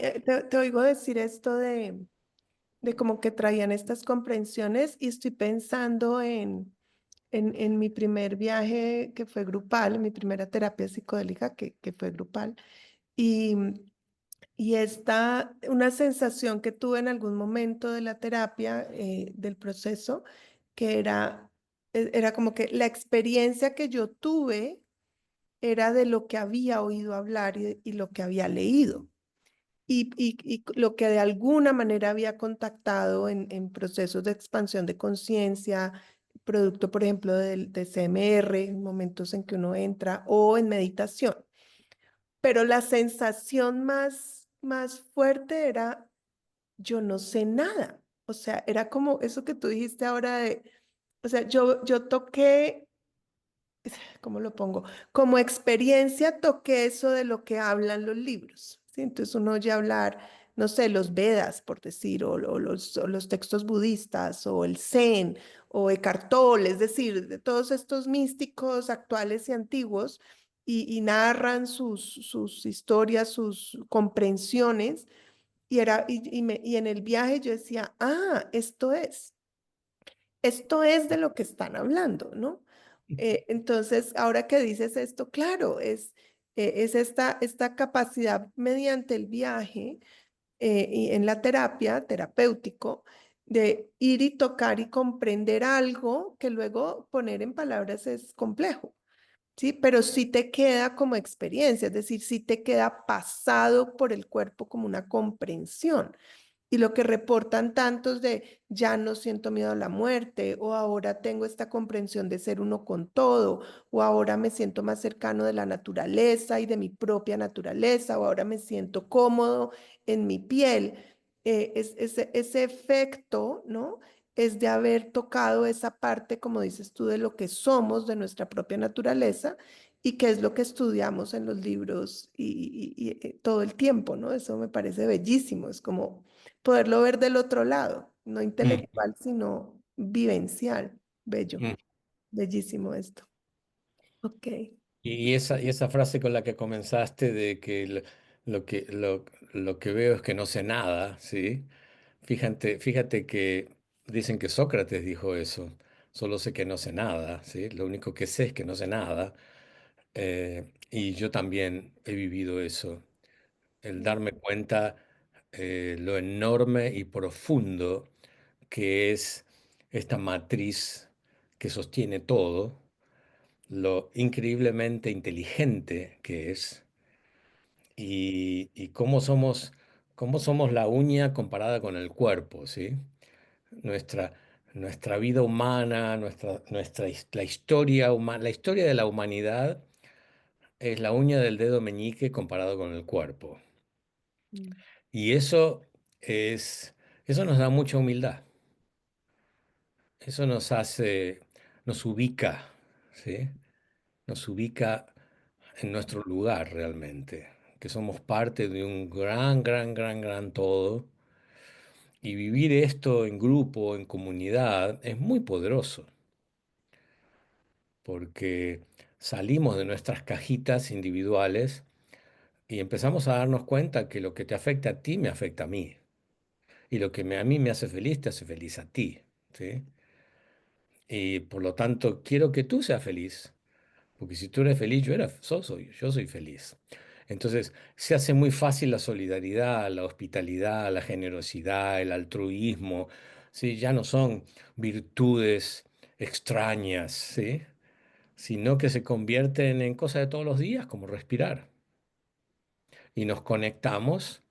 S1: te oigo decir esto de como que traían estas comprensiones y estoy pensando en mi primer viaje que fue grupal, mi primera terapia psicodélica que fue grupal. Y, y esta, una sensación que tuve en algún momento de la terapia, del proceso, que era como que la experiencia que yo tuve era de lo que había oído hablar y lo que había leído y lo que de alguna manera había contactado en procesos de expansión de conciencia, producto, por ejemplo, de CMR, en momentos en que uno entra, o en meditación. Pero la sensación más fuerte era, yo no sé nada. O sea, era como eso que tú dijiste ahora de, o sea, yo toqué, ¿cómo lo pongo? Como experiencia toqué eso de lo que hablan los libros, ¿sí? Entonces uno oye hablar, no sé, los Vedas, por decir, o los textos budistas, o el Zen, o Eckhart Tolle, es decir, de todos estos místicos actuales y antiguos, y narran sus historias, sus comprensiones, y en el viaje yo decía, esto es de lo que están hablando, ¿no? Entonces, ahora que dices esto, claro, es esta capacidad mediante el viaje y en la terapia, terapéutico, de ir y tocar y comprender algo que luego poner en palabras es complejo, ¿sí? Pero sí te queda como experiencia, es decir, sí te queda pasado por el cuerpo como una comprensión. Y lo que reportan tantos de ya no siento miedo a la muerte, o ahora tengo esta comprensión de ser uno con todo, o ahora me siento más cercano de la naturaleza y de mi propia naturaleza, o ahora me siento cómodo en mi piel. Ese efecto, ¿no? Es de haber tocado esa parte, como dices tú, de lo que somos, de nuestra propia naturaleza, y que es lo que estudiamos en los libros todo el tiempo, ¿no? Eso me parece bellísimo, es como poderlo ver del otro lado, no
S2: Mm,
S1: intelectual, sino vivencial. Bello,
S2: mm.
S1: bellísimo esto. Ok.
S2: Y esa frase con la que comenzaste de que lo que, lo que veo es que no sé nada, ¿sí? Fíjate que dicen que Sócrates dijo eso, solo sé que no sé nada, ¿sí? Lo único que sé es que no sé nada. Y yo también he vivido eso, el darme cuenta lo enorme y profundo que es esta matriz que sostiene todo, lo increíblemente inteligente que es y cómo somos la uña comparada con el cuerpo, ¿sí? Nuestra, nuestra vida humana, la historia humana, la historia de la humanidad es la uña del dedo meñique comparado con el cuerpo.
S1: Mm,
S2: Y es, eso nos da mucha humildad. Eso nos hace, nos ubica, ¿sí? Nos ubica en nuestro lugar realmente, que somos parte de un gran todo. Y vivir esto en grupo, en comunidad, es muy poderoso, porque salimos de nuestras cajitas individuales y empezamos a darnos cuenta que lo que te afecta a ti me afecta a mí. Y lo que a mí me hace feliz, te hace feliz a ti, ¿sí? Y por lo tanto, quiero que tú seas feliz, porque si tú eres feliz, yo soy feliz. Entonces, se hace muy fácil la solidaridad, la hospitalidad, la generosidad, el altruismo, ¿sí? Ya no son virtudes extrañas, ¿sí? Sino que se convierten en cosas de todos los días, como respirar. Y nos conectamos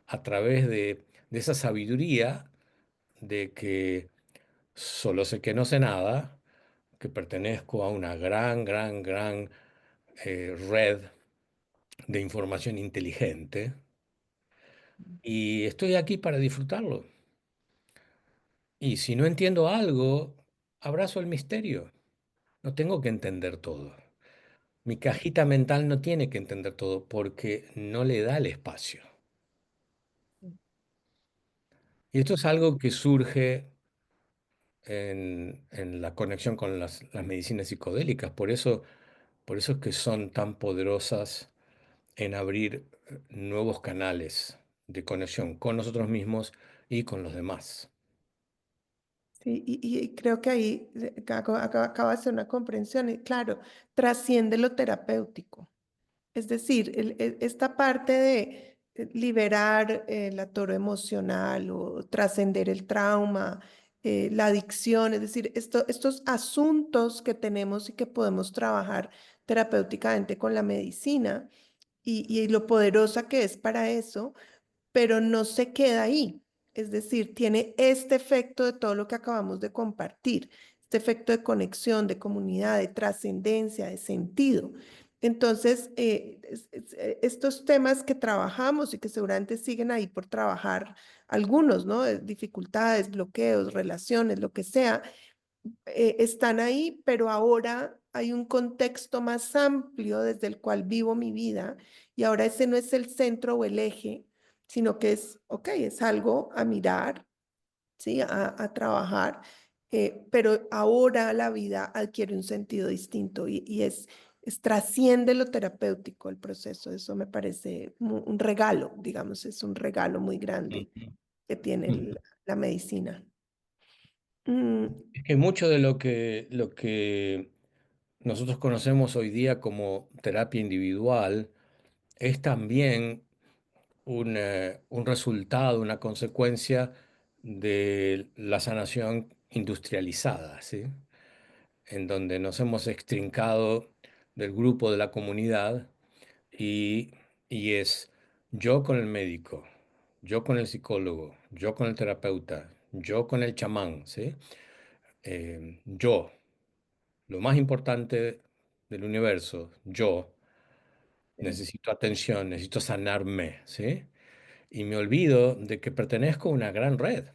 S2: a través de esa sabiduría de que solo sé que no sé nada, que pertenezco a una gran red de información inteligente y estoy aquí para disfrutarlo. Y si no entiendo algo, abrazo el misterio. No tengo que entender todo. Mi cajita mental no tiene que entender todo porque no le da el espacio. Y esto es algo que surge en la conexión con las medicinas psicodélicas. Por eso es que son tan poderosas en abrir nuevos canales de conexión con nosotros mismos y con los demás.
S1: Sí, y creo que ahí acaba de ser una comprensión, y claro, trasciende lo terapéutico. Es decir, esta parte de liberar el atoro emocional o trascender el trauma, la adicción, es decir, estos asuntos que tenemos y que podemos trabajar terapéuticamente con la medicina y lo poderosa que es para eso, pero no se queda ahí. Es decir, tiene este efecto de todo lo que acabamos de compartir, este efecto de conexión, de comunidad, de trascendencia, de sentido. Entonces, estos temas que trabajamos y que seguramente siguen ahí por trabajar algunos, ¿no? Dificultades, bloqueos, relaciones, lo que sea, están ahí, pero ahora hay un contexto más amplio desde el cual vivo mi vida y ahora ese no es el centro o el eje, sino que es, ok, es algo a mirar, ¿sí? A trabajar, pero ahora la vida adquiere un sentido distinto y trasciende lo terapéutico el proceso. Eso me parece un regalo, digamos, es un regalo muy grande
S2: Ujú.
S1: que tiene
S2: Ujú.
S1: la medicina. Mm,
S2: Es que mucho de lo que nosotros conocemos hoy día como terapia individual es también un resultado, una consecuencia de la sanación industrializada, ¿sí? En donde nos hemos extrincado del grupo, de la comunidad, y, y es yo con el médico, yo con el psicólogo, yo con el terapeuta, yo con el chamán, ¿sí? Yo, lo más importante del universo, yo necesito atención, necesito sanarme, ¿sí? Y me olvido de que pertenezco a una gran red.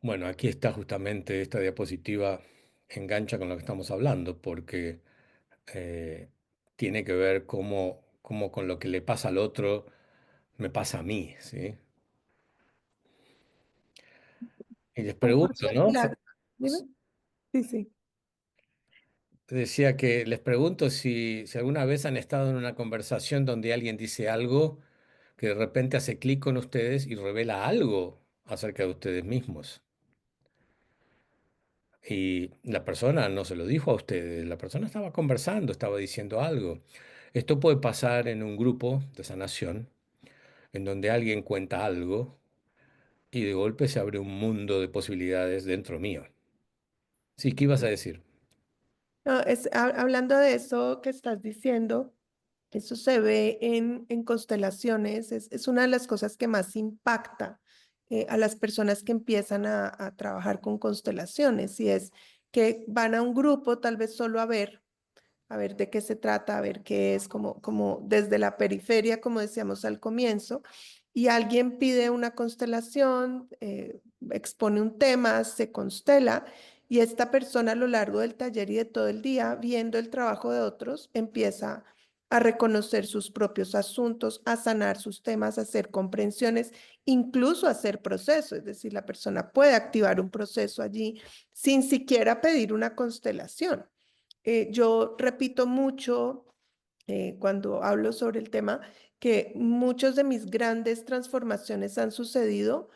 S2: Bueno, aquí está justamente esta diapositiva, engancha con lo que estamos hablando, porque eh, tiene que ver cómo con lo que le pasa al otro me pasa a mí, ¿sí? Y les
S1: un
S2: pregunto,
S1: curso de
S2: ¿no?
S1: milagros. Dime. Sí, sí.
S2: Decía que les pregunto si alguna vez han estado en una conversación donde alguien dice algo que de repente hace clic con ustedes y revela algo acerca de ustedes mismos. Y la persona no se lo dijo a ustedes, la persona estaba conversando, estaba diciendo algo. Esto puede pasar en un grupo de sanación, en donde alguien cuenta algo y de golpe se abre un mundo de posibilidades dentro mío. Sí, ¿qué ibas a decir?
S1: No, hablando de eso que estás diciendo, eso se ve en constelaciones, es una de las cosas que más impacta a las personas que empiezan a trabajar con constelaciones, y es que van a un grupo tal vez solo a ver de qué se trata, a ver qué es, como desde la periferia, como decíamos al comienzo, y alguien pide una constelación, expone un tema, se constela, y esta persona a lo largo del taller y de todo el día, viendo el trabajo de otros, empieza a reconocer sus propios asuntos, a sanar sus temas, a hacer comprensiones, incluso a hacer procesos, es decir, la persona puede activar un proceso allí sin siquiera pedir una constelación. Yo repito mucho cuando hablo sobre el tema, que muchos de mis grandes transformaciones han sucedido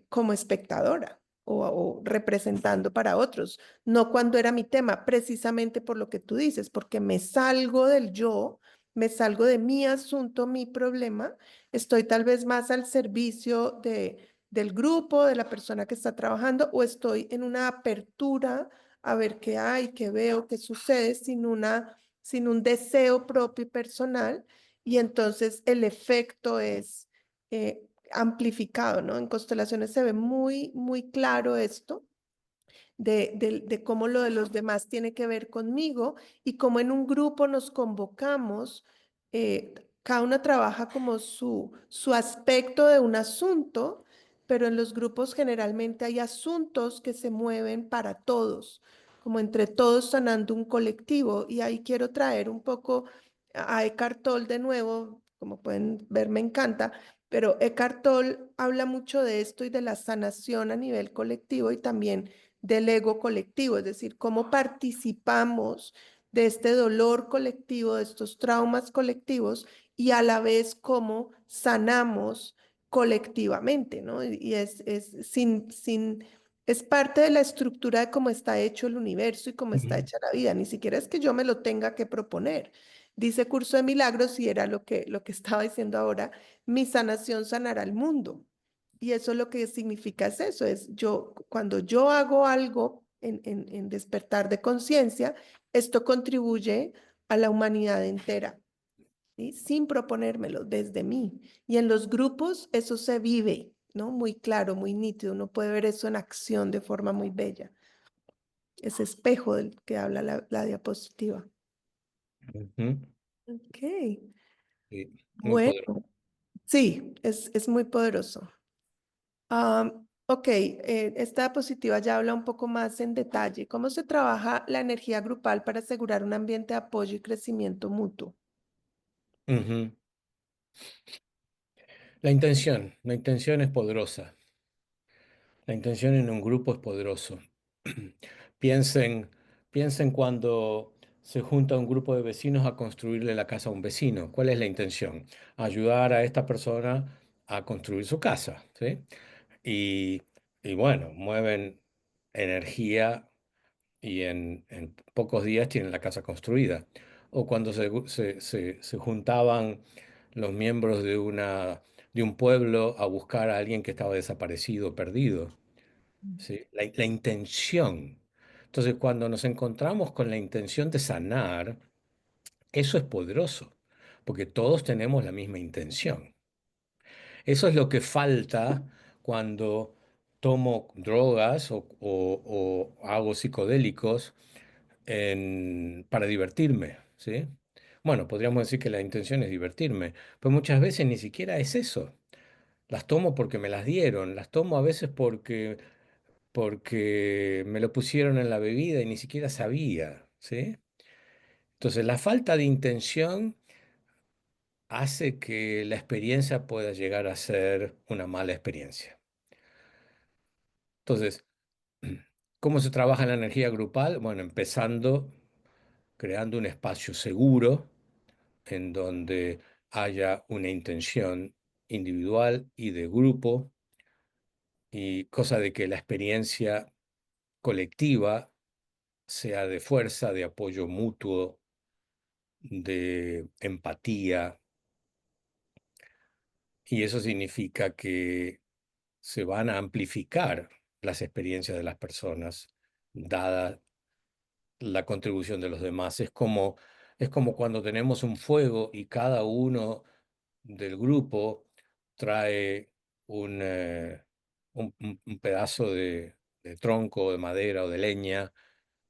S1: como espectadora o representando para otros, no cuando era mi tema, precisamente por lo que tú dices, porque me salgo del yo, me salgo de mi asunto, mi problema, estoy tal vez más al servicio del grupo, de la persona que está trabajando, o estoy en una apertura a ver qué hay, qué veo, qué sucede, sin un deseo propio y personal, y entonces el efecto es amplificado, ¿no? En constelaciones se ve muy, muy claro esto de cómo lo de los demás tiene que ver conmigo y cómo en un grupo nos convocamos, cada uno trabaja como su aspecto de un asunto, pero en los grupos generalmente hay asuntos que se mueven para todos, como entre todos sanando un colectivo. Y ahí quiero traer un poco a Eckhart Tolle de nuevo, como pueden ver, me encanta, pero Eckhart Tolle habla mucho de esto y de la sanación a nivel colectivo y también del ego colectivo, es decir, cómo participamos de este dolor colectivo, de estos traumas colectivos y a la vez cómo sanamos colectivamente, ¿no? Y es parte de la estructura de cómo está hecho el universo y cómo está
S2: Ujú.
S1: hecha la vida, ni siquiera es que yo me lo tenga que proponer. Dice Curso de Milagros, y era lo que estaba diciendo ahora, mi sanación sanará al mundo. Y eso lo que significa es eso, es yo, cuando yo hago algo en despertar de conciencia, esto contribuye a la humanidad entera, ¿sí? Sin proponérmelo desde mí. Y en los grupos eso se vive, ¿no? Muy claro, muy nítido. Uno puede ver eso en acción de forma muy bella. Ese espejo del que habla la diapositiva.
S2: Ujú.
S1: Ok,
S2: Sí, muy poderoso.
S1: bueno, sí, es muy poderoso. Ok, esta diapositiva ya habla un poco más en detalle. ¿Cómo se trabaja la energía grupal para asegurar un ambiente de apoyo y crecimiento mutuo?
S2: Ujú. La intención es poderosa. La intención en un grupo es poderoso. Piensen, piensen cuando se junta un grupo de vecinos a construirle la casa a un vecino. ¿Cuál es la intención? Ayudar a esta persona a construir su casa, ¿sí? Y, y bueno, mueven energía y en pocos días tienen la casa construida. O cuando se juntaban los miembros de un pueblo a buscar a alguien que estaba desaparecido, perdido. ¿Sí? La intención. Entonces, cuando nos encontramos con la intención de sanar, eso es poderoso, porque todos tenemos la misma intención. Eso es lo que falta cuando tomo drogas o hago psicodélicos para divertirme, ¿sí? Bueno, podríamos decir que la intención es divertirme, pero muchas veces ni siquiera es eso. Las tomo porque me las dieron, las tomo a veces porque me lo pusieron en la bebida y ni siquiera sabía, ¿sí? Entonces, la falta de intención hace que la experiencia pueda llegar a ser una mala experiencia. Entonces, ¿cómo se trabaja en la energía grupal? Bueno, empezando creando un espacio seguro en donde haya una intención individual y de grupo, y cosa de que la experiencia colectiva sea de fuerza, de apoyo mutuo, de empatía, y eso significa que se van a amplificar las experiencias de las personas, dada la contribución de los demás. Es como cuando tenemos un fuego y cada uno del grupo trae un pedazo de tronco, de madera o de leña.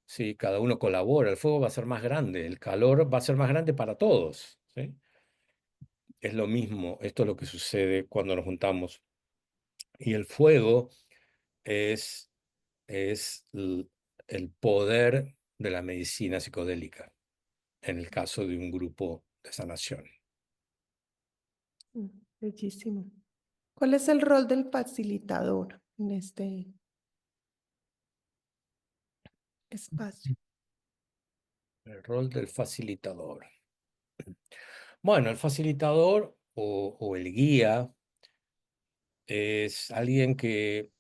S2: Sí, cada uno colabora, el fuego va a ser más grande, el calor va a ser más grande para todos, ¿sí? Es lo mismo, esto es lo que sucede cuando nos juntamos. Y el fuego es, es el poder de la medicina psicodélica en el caso de un grupo de sanación.
S1: Mm, bellísimo. ¿Cuál es el rol del facilitador en este espacio?
S2: El rol del facilitador. Bueno, el facilitador o el guía es alguien que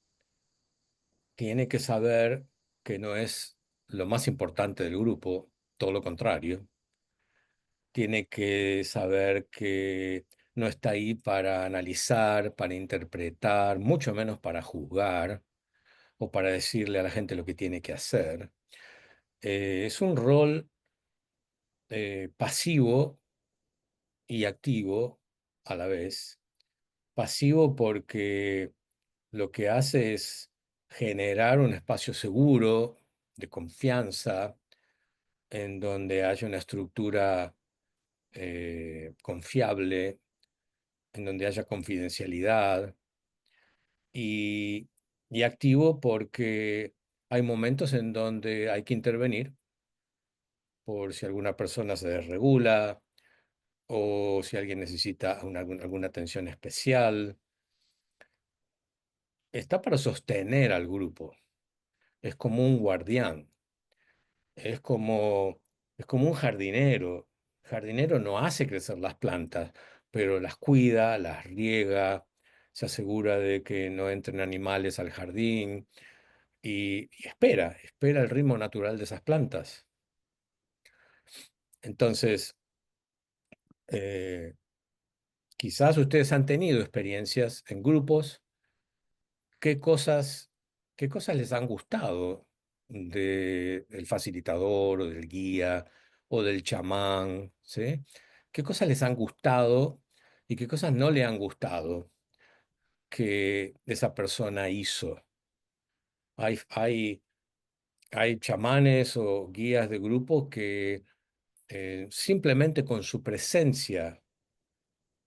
S2: tiene que saber que no es lo más importante del grupo, todo lo contrario. Tiene que saber que no está ahí para analizar, para interpretar, mucho menos para juzgar o para decirle a la gente lo que tiene que hacer. Es un rol pasivo y activo a la vez. Pasivo porque lo que hace es generar un espacio seguro, de confianza, en donde haya una estructura confiable, en donde haya confidencialidad y, y activo porque hay momentos en donde hay que intervenir por si alguna persona se desregula o si alguien necesita alguna atención especial. Está para sostener al grupo, es como un guardián, es como, es como un jardinero. El jardinero no hace crecer las plantas, pero las cuida, las riega, se asegura de que no entren animales al jardín y espera el ritmo natural de esas plantas. Entonces, eh, quizás ustedes han tenido experiencias en grupos. ¿Qué cosas, qué cosas les han gustado del facilitador o del guía o del chamán? ¿Sí? ¿Qué cosas les han gustado y qué cosas no le han gustado que esa persona hizo? Hay, hay, hay chamanes o guías de grupo que simplemente con su presencia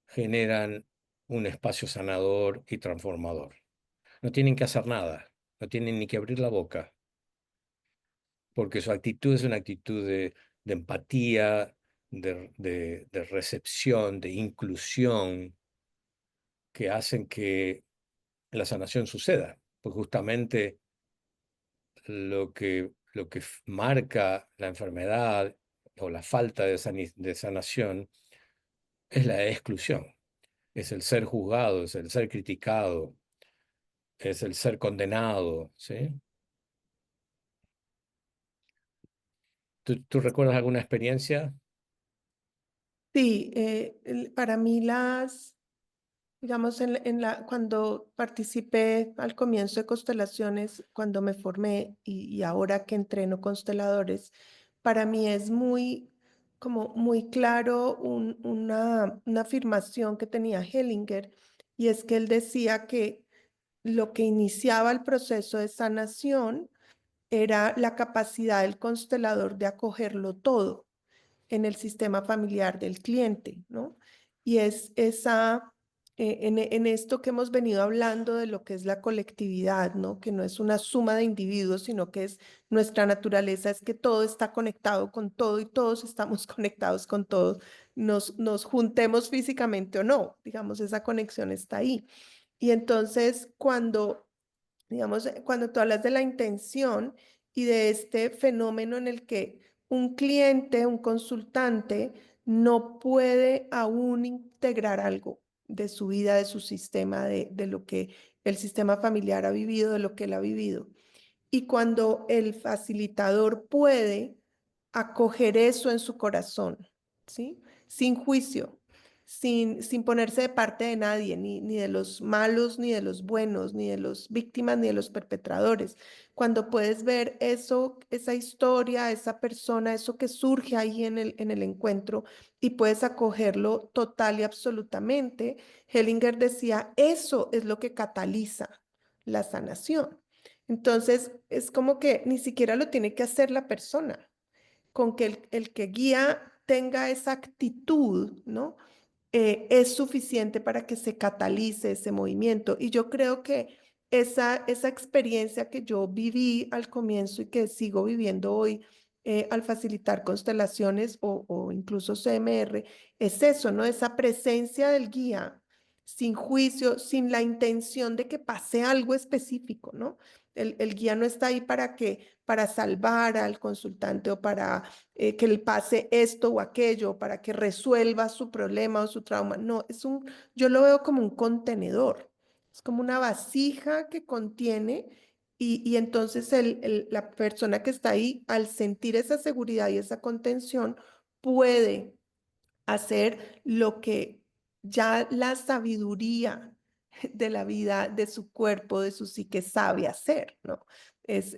S2: generan un espacio sanador y transformador. No tienen que hacer nada, no tienen ni que abrir la boca, porque su actitud es una actitud de empatía, de recepción, de inclusión, que hacen que la sanación suceda. Pues justamente lo que marca la enfermedad o la falta de sanación es la exclusión, es el ser juzgado, es el ser criticado, es el ser condenado, ¿sí? ¿Tú recuerdas alguna experiencia?
S1: Sí, para mí digamos, cuando participé al comienzo de constelaciones, cuando me formé y ahora que entreno consteladores, para mí es como muy claro una afirmación que tenía Hellinger, y es que él decía que lo que iniciaba el proceso de sanación era la capacidad del constelador de acogerlo todo en el sistema familiar del cliente, ¿no? Y es en esto que hemos venido hablando de lo que es la colectividad, ¿no? Que no es una suma de individuos, sino que es nuestra naturaleza, es que todo está conectado con todo y todos estamos conectados con todo, nos juntemos físicamente o no, digamos, esa conexión está ahí. Y entonces, digamos, cuando tú hablas de la intención y de este fenómeno en el que un cliente, un consultante, no puede aún integrar algo de su vida, de su sistema, de lo que el sistema familiar ha vivido, de lo que él ha vivido. Y cuando el facilitador puede acoger eso en su corazón, ¿sí? Sin juicio, sin ponerse de parte de nadie, ni de los malos, ni de los buenos, ni de los víctimas, ni de los perpetradores. Cuando puedes ver eso, esa historia, esa persona, eso que surge ahí en el encuentro y puedes acogerlo total y absolutamente, Hellinger decía, eso es lo que cataliza la sanación. Entonces, es como que ni siquiera lo tiene que hacer la persona, con que el que guía tenga esa actitud, ¿no? Es suficiente para que se catalice ese movimiento. Y yo creo que esa experiencia que yo viví al comienzo y que sigo viviendo hoy al facilitar constelaciones o incluso CMR, es eso, ¿no? Esa presencia del guía sin juicio, sin la intención de que pase algo específico, ¿no? El guía no está ahí para salvar al consultante o para que le pase esto o aquello, para que resuelva su problema o su trauma. No, yo lo veo como un contenedor. Es como una vasija que contiene y entonces la persona que está ahí, al sentir esa seguridad y esa contención, puede hacer lo que ya la sabiduría de la vida, de su cuerpo, de su psique sabe hacer, ¿no?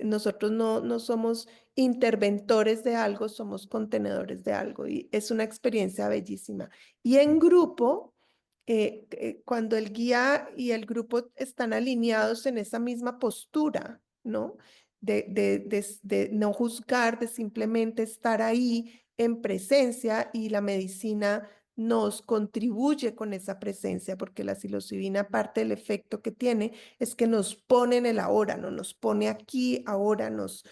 S1: Nosotros no somos interventores de algo, somos contenedores de algo y es una experiencia bellísima. Y en grupo, cuando el guía y el grupo están alineados en esa misma postura, ¿no? De no juzgar, de simplemente estar ahí en presencia y la medicina nos contribuye con esa presencia, porque la psilocibina, parte del efecto que tiene, es que nos pone en el ahora, ¿no? Nos pone aquí, ahora, nos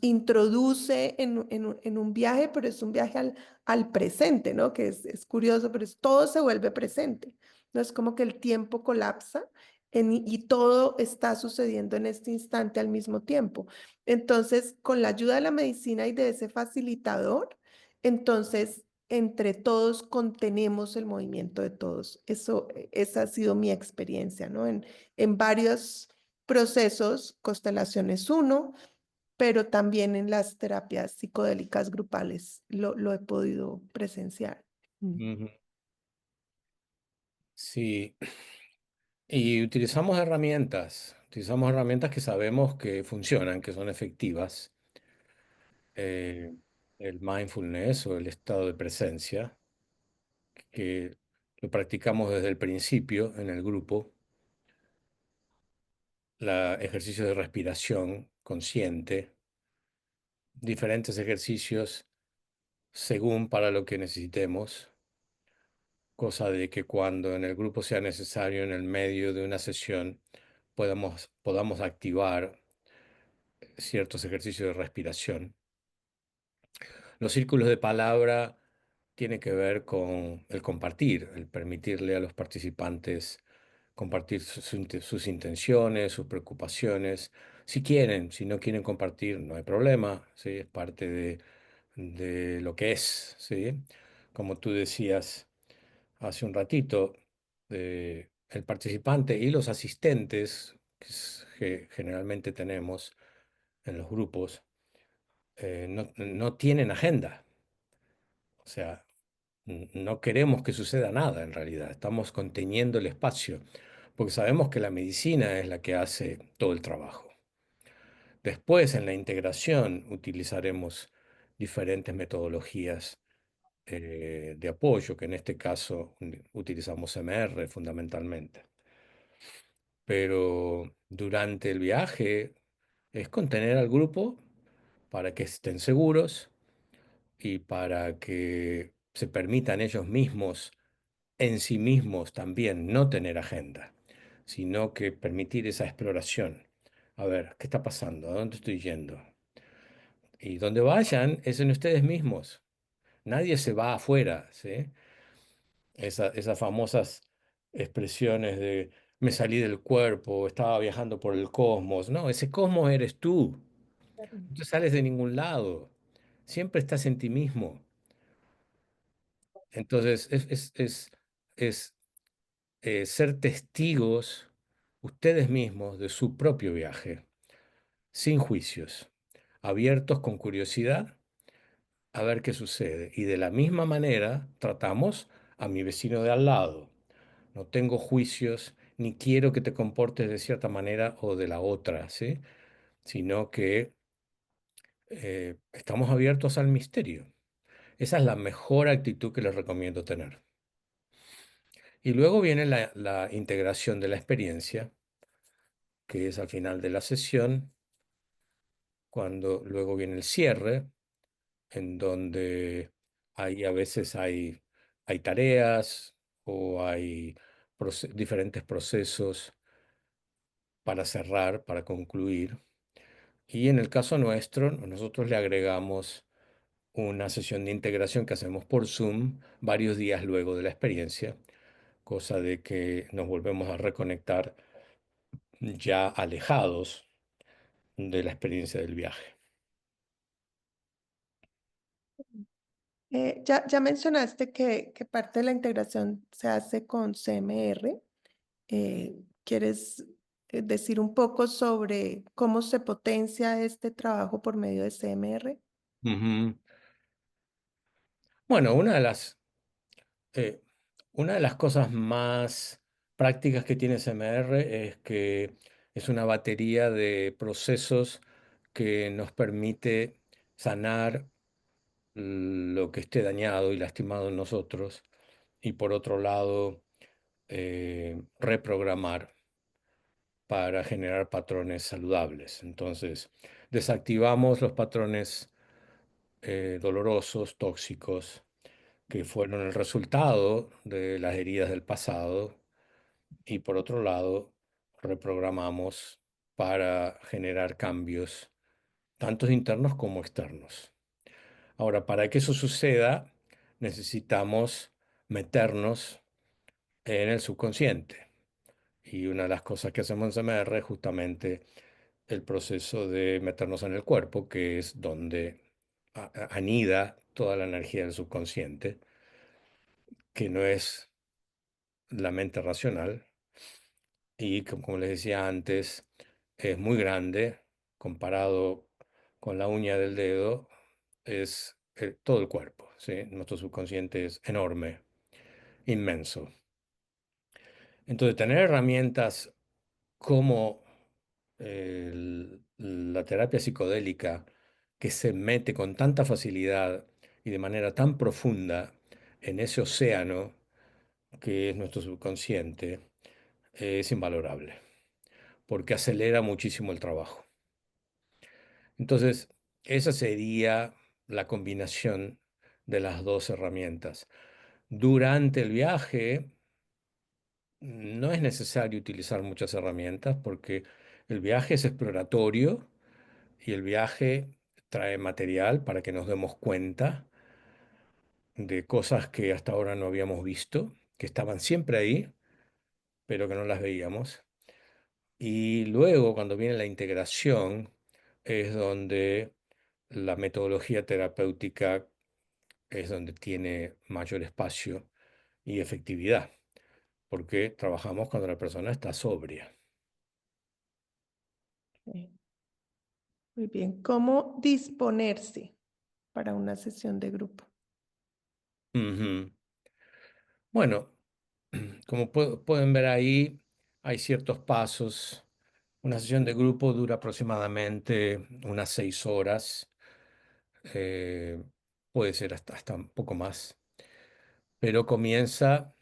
S1: introduce en un viaje, pero es un viaje al presente, ¿no? Que es curioso, pero todo se vuelve presente. No es como que el tiempo colapsa y todo está sucediendo en este instante al mismo tiempo. Entonces, con la ayuda de la medicina y de ese facilitador, entonces entre todos contenemos el movimiento de todos. Esa ha sido mi experiencia, ¿no? En varios procesos, constelaciones uno, pero también en las terapias psicodélicas grupales lo he podido presenciar. Mm.
S2: Ujú. Sí, y utilizamos herramientas que sabemos que funcionan, que son efectivas. Eh, el mindfulness o el estado de presencia, que lo practicamos desde el principio en el grupo, ejercicio de respiración consciente, diferentes ejercicios según para lo que necesitemos, cosa de que cuando en el grupo sea necesario, en el medio de una sesión, podamos activar ciertos ejercicios de respiración. Los círculos de palabra tienen que ver con el compartir, el permitirle a los participantes compartir sus intenciones, sus preocupaciones. Si quieren, si no quieren compartir, no hay problema, ¿sí? Es parte de lo que es, ¿sí? Como tú decías hace un ratito, el participante y los asistentes que generalmente tenemos en los grupos, no tienen agenda. O sea, no queremos que suceda nada en realidad. Estamos conteniendo el espacio porque sabemos que la medicina es la que hace todo el trabajo. Después, en la integración, utilizaremos diferentes metodologías de apoyo, que en este caso utilizamos MR fundamentalmente. Pero durante el viaje es contener al grupo para que estén seguros y para que se permitan ellos mismos, en sí mismos también, no tener agenda, sino que permitir esa exploración. A ver, ¿qué está pasando? ¿A dónde estoy yendo? Y donde vayan es en ustedes mismos. Nadie se va afuera, ¿sí? Esas famosas expresiones de me salí del cuerpo, estaba viajando por el cosmos. No, ese cosmos eres tú. No te sales de ningún lado. Siempre estás en ti mismo. Entonces, es ser testigos ustedes mismos de su propio viaje, sin juicios, abiertos con curiosidad a ver qué sucede. Y de la misma manera tratamos a mi vecino de al lado. No tengo juicios ni quiero que te comportes de cierta manera o de la otra, ¿sí? Sino que estamos abiertos al misterio. Esa es la mejor actitud que les recomiendo tener. Y luego viene la integración de la experiencia, que es al final de la sesión, cuando luego viene el cierre, en donde a veces hay tareas o hay diferentes procesos para cerrar, para concluir. Y en el caso nuestro, nosotros le agregamos una sesión de integración que hacemos por Zoom varios días luego de la experiencia, cosa de que nos volvemos a reconectar ya alejados de la experiencia del viaje.
S1: Ya mencionaste que parte de la integración se hace con CMR. ¿Quieres decir un poco sobre cómo se potencia este trabajo por medio de CMR?
S2: Ujú. Bueno, eh, una de las cosas más prácticas que tiene SMR es que es una batería de procesos que nos permite sanar lo que esté dañado y lastimado en nosotros y por otro lado reprogramar para generar patrones saludables. Entonces, desactivamos los patrones dolorosos, tóxicos, que fueron el resultado de las heridas del pasado y por otro lado, reprogramamos para generar cambios, tanto internos como externos. Ahora, para que eso suceda, necesitamos meternos en el subconsciente. Y una de las cosas que hacemos en CMR es justamente el proceso de meternos en el cuerpo, que es donde anida toda la energía del subconsciente, que no es la mente racional y como les decía antes, es muy grande comparado con la uña del dedo, es todo el cuerpo, ¿sí? Nuestro subconsciente es enorme, inmenso. Entonces, tener herramientas como la terapia psicodélica que se mete con tanta facilidad y de manera tan profunda en ese océano que es nuestro subconsciente, es invalorable, porque acelera muchísimo el trabajo. Entonces, esa sería la combinación de las dos herramientas. Durante el viaje no es necesario utilizar muchas herramientas porque el viaje es exploratorio y el viaje trae material para que nos demos cuenta de cosas que hasta ahora no habíamos visto, que estaban siempre ahí, pero que no las veíamos. Y luego, cuando viene la integración, es donde la metodología terapéutica es donde tiene mayor espacio y efectividad, porque trabajamos cuando la persona está sobria.
S1: Muy bien. ¿Cómo disponerse para una sesión de grupo?
S2: Ujú. Bueno, como pueden ver ahí, hay ciertos pasos. Una sesión de grupo dura aproximadamente unas 6 horas, eh, puede ser hasta un poco más, pero comienza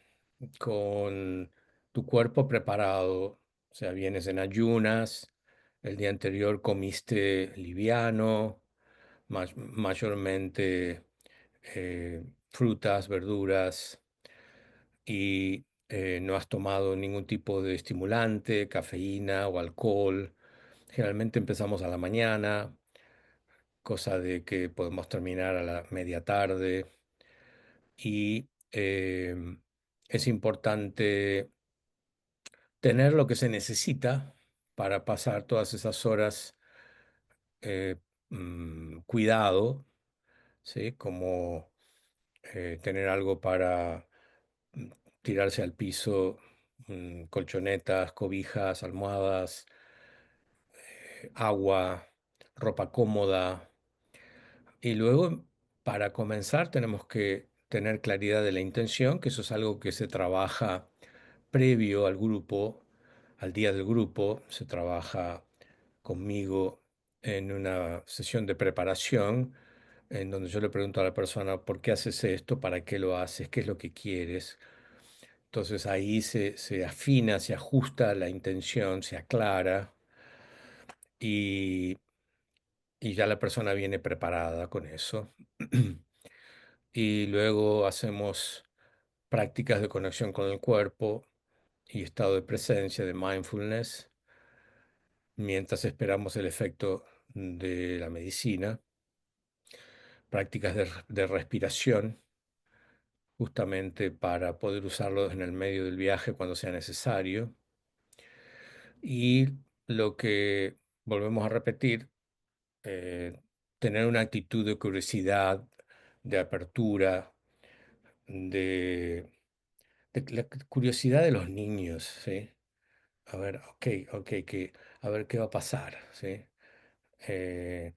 S2: con tu cuerpo preparado, o sea, vienes en ayunas, el día anterior comiste liviano, mayormente frutas, verduras y no has tomado ningún tipo de estimulante, cafeína o alcohol. Generalmente empezamos a la mañana, cosa de que podemos terminar a la media tarde y es importante tener lo que se necesita para pasar todas esas horas eh, cuidado, ¿sí? Como tener algo para mm, tirarse al piso, colchonetas, cobijas, almohadas, agua, ropa cómoda. Y luego, para comenzar, tenemos que tener claridad de la intención, que eso es algo que se trabaja previo al grupo, al día del grupo, se trabaja conmigo en una sesión de preparación, en donde yo le pregunto a la persona, ¿por qué haces esto? ¿Para qué lo haces? ¿Qué es lo que quieres? Entonces ahí se afina, se ajusta la intención, se aclara y, y ya la persona viene preparada con eso. Y luego hacemos prácticas de conexión con el cuerpo y estado de presencia, de mindfulness, mientras esperamos el efecto de la medicina, prácticas de respiración justamente para poder usarlos en el medio del viaje cuando sea necesario. Y lo que volvemos a repetir, eh, tener una actitud de curiosidad, de apertura, de, de la curiosidad de los niños, ¿sí? A ver, ok, a ver qué va a pasar, ¿sí? Eh,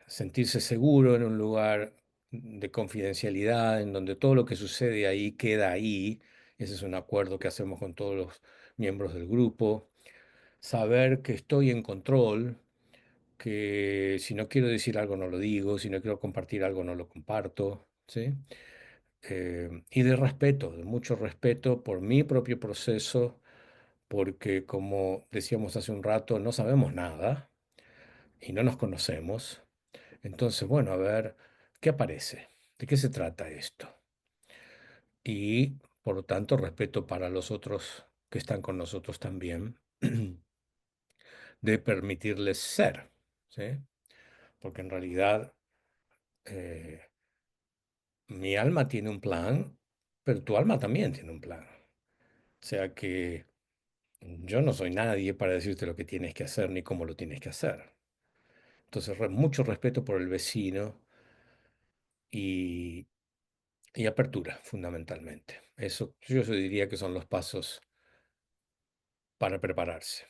S2: sentirse seguro en un lugar de confidencialidad, en donde todo lo que sucede ahí queda ahí. Ese es un acuerdo que hacemos con todos los miembros del grupo. Saber que estoy en control, que si no quiero decir algo no lo digo, si no quiero compartir algo no lo comparto, ¿sí? Y de respeto, de mucho respeto por mi propio proceso, porque como decíamos hace un rato, no sabemos nada y no nos conocemos. Entonces, bueno, a ver, ¿qué aparece? ¿De qué se trata esto? Y, por lo tanto, respeto para los otros que están con nosotros también, de permitirles ser, ¿sí? Porque en realidad eh, mi alma tiene un plan, pero tu alma también tiene un plan. O sea que yo no soy nadie para decirte lo que tienes que hacer ni cómo lo tienes que hacer. Entonces, mucho respeto por el vecino y, y apertura, fundamentalmente. Eso yo diría que son los pasos para prepararse.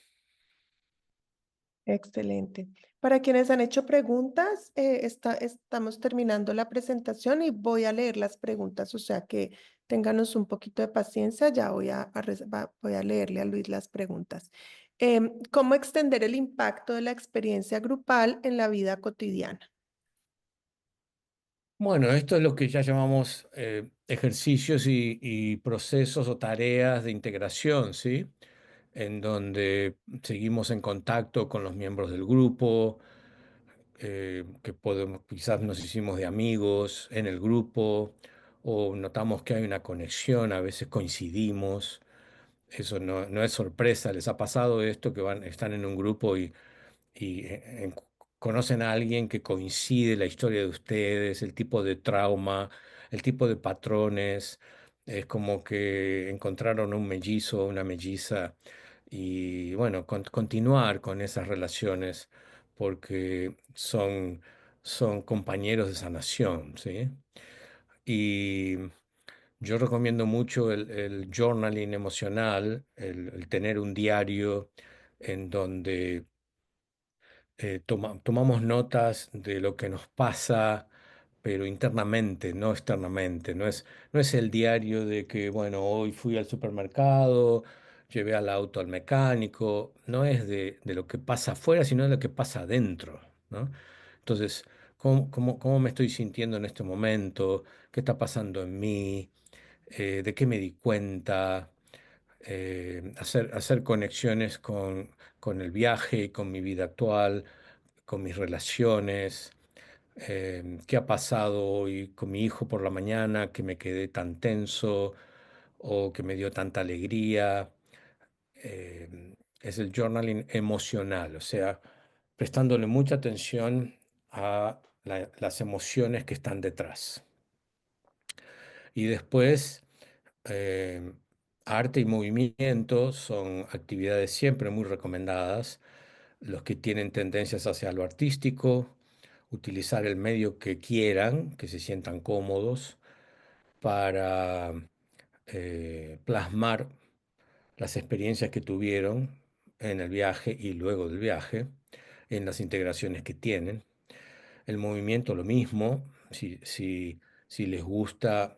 S1: Excelente. Para quienes han hecho preguntas, estamos terminando la presentación y voy a leer las preguntas, o sea que ténganos un poquito de paciencia, ya voy a leerle a Luis las preguntas. ¿Cómo extender el impacto de la experiencia grupal en la vida cotidiana?
S2: Bueno, esto es lo que ya llamamos ejercicios y procesos o tareas de integración, ¿sí? En donde seguimos en contacto con los miembros del grupo, que podemos, quizás nos hicimos de amigos en el grupo, o notamos que hay una conexión, a veces coincidimos. Eso no es sorpresa. ¿Les ha pasado esto que están en un grupo y conocen a alguien que coincide la historia de ustedes, el tipo de trauma, el tipo de patrones? Es como que encontraron un mellizo o una melliza y bueno, continuar con esas relaciones porque son compañeros de sanación, ¿sí? Y yo recomiendo mucho el journaling emocional, el tener un diario en donde tomamos notas de lo que nos pasa, pero internamente, no externamente. No es el diario de que, bueno, hoy fui al supermercado, llevé al auto al mecánico. No es de lo que pasa afuera, sino de lo que pasa adentro, ¿no? Entonces, ¿cómo me estoy sintiendo en este momento? ¿Qué está pasando en mí? ¿De qué me di cuenta? Hacer conexiones con el viaje y con mi vida actual, con mis relaciones, qué ha pasado hoy con mi hijo por la mañana, que me quedé tan tenso o que me dio tanta alegría. Es el journaling emocional, o sea, prestándole mucha atención a las emociones que están detrás. Y después, eh, arte y movimiento son actividades siempre muy recomendadas. Los que tienen tendencias hacia lo artístico, utilizar el medio que quieran, que se sientan cómodos para plasmar las experiencias que tuvieron en el viaje y luego del viaje, en las integraciones que tienen. El movimiento lo mismo, si les gusta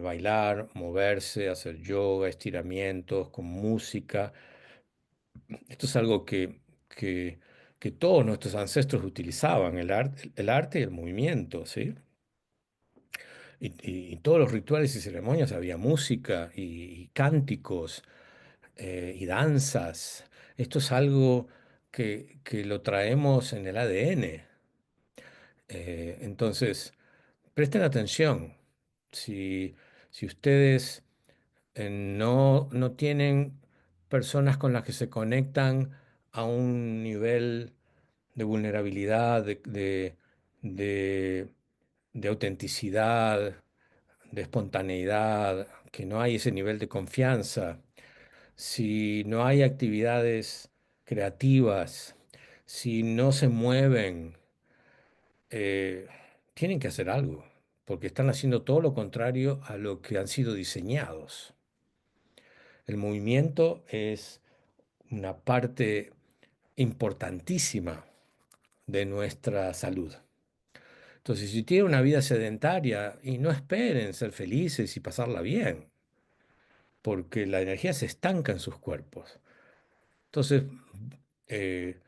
S2: bailar, moverse, hacer yoga, estiramientos con música. Esto es algo que, que todos nuestros ancestros utilizaban, el arte y el movimiento, ¿sí? Y todos los rituales y ceremonias había música y cánticos y danzas. Esto es algo que lo traemos en el ADN. Entonces, presten atención. Si, si ustedes no tienen personas con las que se conectan a un nivel de vulnerabilidad, de autenticidad, de espontaneidad, que no hay ese nivel de confianza, si no hay actividades creativas, si no se mueven, eh, tienen que hacer algo, porque están haciendo todo lo contrario a lo que han sido diseñados. El movimiento es una parte importantísima de nuestra salud. Entonces, si tienen una vida sedentaria, y no esperen ser felices y pasarla bien, porque la energía se estanca en sus cuerpos. Entonces, eh,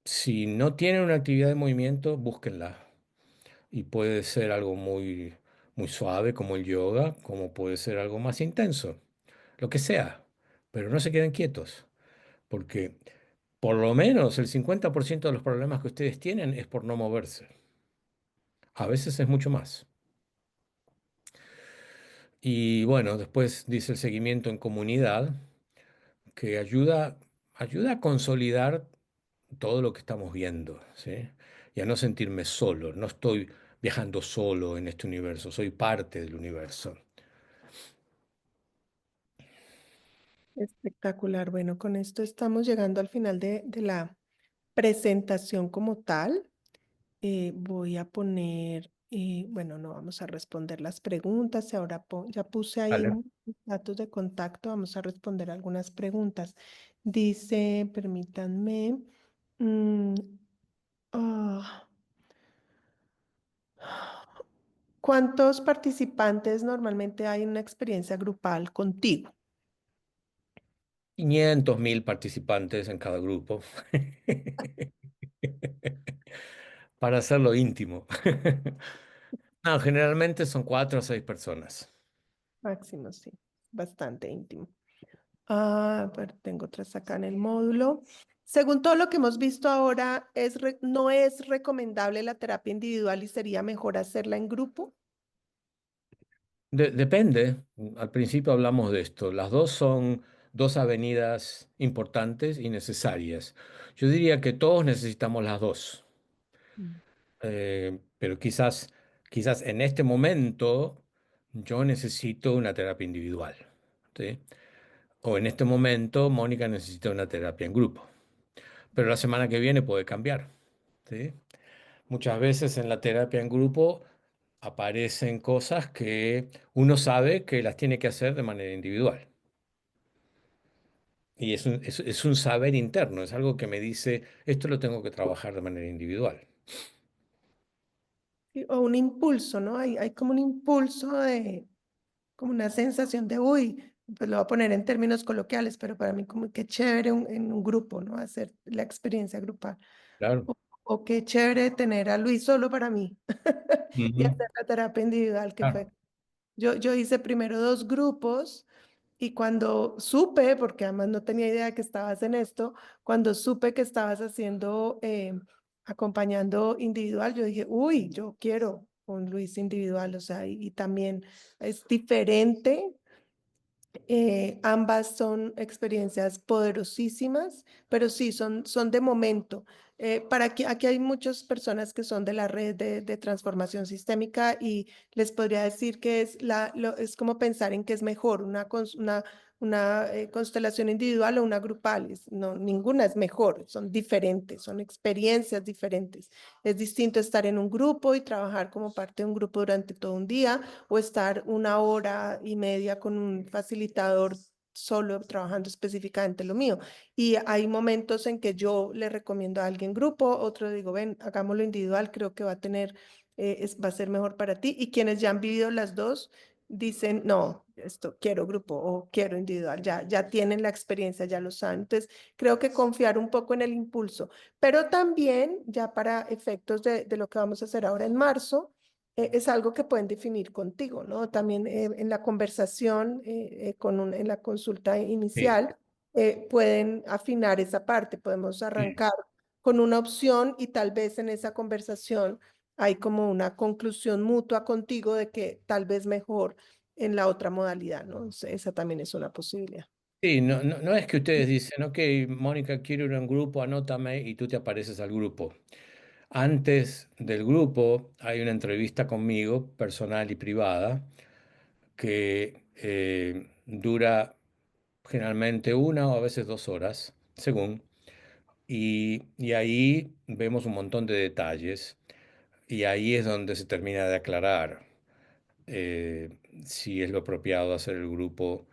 S2: si no tienen una actividad de movimiento, búsquenla. Y puede ser algo muy, muy suave como el yoga, como puede ser algo más intenso, lo que sea. Pero no se queden quietos, porque por lo menos el 50% de los problemas que ustedes tienen es por no moverse. A veces es mucho más. Y bueno, después dice el seguimiento en comunidad, que ayuda a consolidar todo lo que estamos viendo, ¿sí? Y a no sentirme solo. No estoy viajando solo en este universo, soy parte del universo.
S1: Espectacular. Bueno, con esto estamos llegando al final de la presentación como tal. Voy a poner, bueno, no vamos a responder las preguntas. Ahora ya puse ahí
S2: Vale.
S1: datos de contacto. Vamos a responder algunas preguntas. Dice, permítanme, mm, ah, ¿cuántos participantes normalmente hay en una experiencia grupal contigo?
S2: 500.000 participantes en cada grupo para hacerlo íntimo. No, generalmente son 4 o 6 personas.
S1: Máximo, sí, bastante íntimo. Ah, a ver, tengo otras acá en el módulo. Según todo lo que hemos visto ahora, no es recomendable la terapia individual y sería mejor hacerla en grupo.
S2: Depende, al principio hablamos de esto. Las dos son dos avenidas importantes y necesarias. Yo diría que todos necesitamos las dos.
S1: Mm.
S2: Pero quizás en este momento yo necesito una terapia individual, ¿sí? O en este momento Mónica necesita una terapia en grupo. Pero la semana que viene puede cambiar, ¿sí? Muchas veces en la terapia en grupo aparecen cosas que uno sabe que las tiene que hacer de manera individual. Y es un saber interno, es algo que me dice, esto lo tengo que trabajar de manera individual.
S1: O un impulso, ¿no? Hay como un impulso como una sensación de, uy, pues lo voy a poner en términos coloquiales, pero para mí como que chévere en un grupo, ¿no? Hacer la experiencia grupal.
S2: Claro.
S1: O qué chévere tener a Luis solo para mí y
S2: Ujú.
S1: hacer la terapia individual, que
S2: Ah,
S1: fue. Yo hice primero dos grupos y cuando supe, porque además no tenía idea que estabas en esto, cuando supe que estabas haciendo, acompañando individual, yo dije, uy, yo quiero un Luis individual, o sea, y también es diferente. Ambas son experiencias poderosísimas, pero sí, son de momento. Aquí hay muchas personas que son de la red de transformación sistémica y les podría decir que es como pensar en qué es mejor, una constelación individual o una grupal. No, ninguna es mejor, son diferentes, son experiencias diferentes. Es distinto estar en un grupo y trabajar como parte de un grupo durante todo un día o estar 1 hora y media con un facilitador solo trabajando específicamente lo mío. Y hay momentos en que yo le recomiendo a alguien grupo, otro digo, ven, hagámoslo individual, creo que va a tener, va a ser mejor para ti. Y quienes ya han vivido las dos dicen, no, esto quiero grupo o quiero individual, ya tienen la experiencia, ya lo saben. Entonces, creo que confiar un poco en el impulso, pero también ya para efectos de lo que vamos a hacer ahora en marzo, es algo que pueden definir contigo, ¿no? También en la conversación, en la consulta
S2: sí,
S1: inicial, pueden afinar esa parte, podemos
S2: sí.
S1: arrancar con una opción y tal vez en esa conversación hay como una conclusión mutua contigo de que tal vez mejor en la otra modalidad, ¿no? Esa también es una posibilidad.
S2: Sí, no es que ustedes dicen, ok, Mónica, quiero ir a un grupo, anótame y tú te apareces al grupo. Antes del grupo hay una entrevista conmigo, personal y privada, que dura generalmente 1 o a veces 2 horas, según. Y ahí vemos un montón de detalles y ahí es donde se termina de aclarar eh, si es lo apropiado hacer el grupo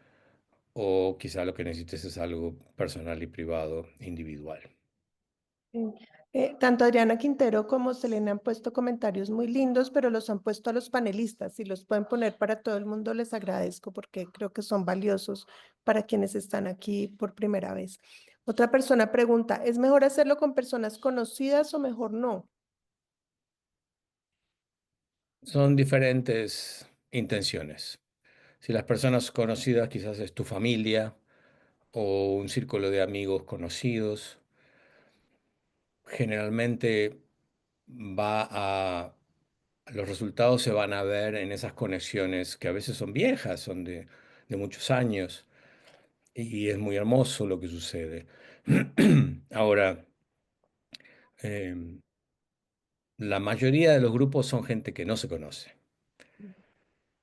S2: o quizá lo que necesites es algo personal y privado, individual.
S1: Sí. Tanto Adriana Quintero como Selena han puesto comentarios muy lindos, pero los han puesto a los panelistas. Si los pueden poner para todo el mundo, les agradezco porque creo que son valiosos para quienes están aquí por primera vez. Otra persona pregunta, ¿es mejor hacerlo con personas conocidas o mejor no?
S2: Son diferentes intenciones. Si las personas conocidas quizás es tu familia o un círculo de amigos conocidos, generalmente va a los resultados se van a ver en esas conexiones que a veces son viejas, son de muchos años, y es muy hermoso lo que sucede. Ahora, em, la mayoría de los grupos son gente que no se conoce,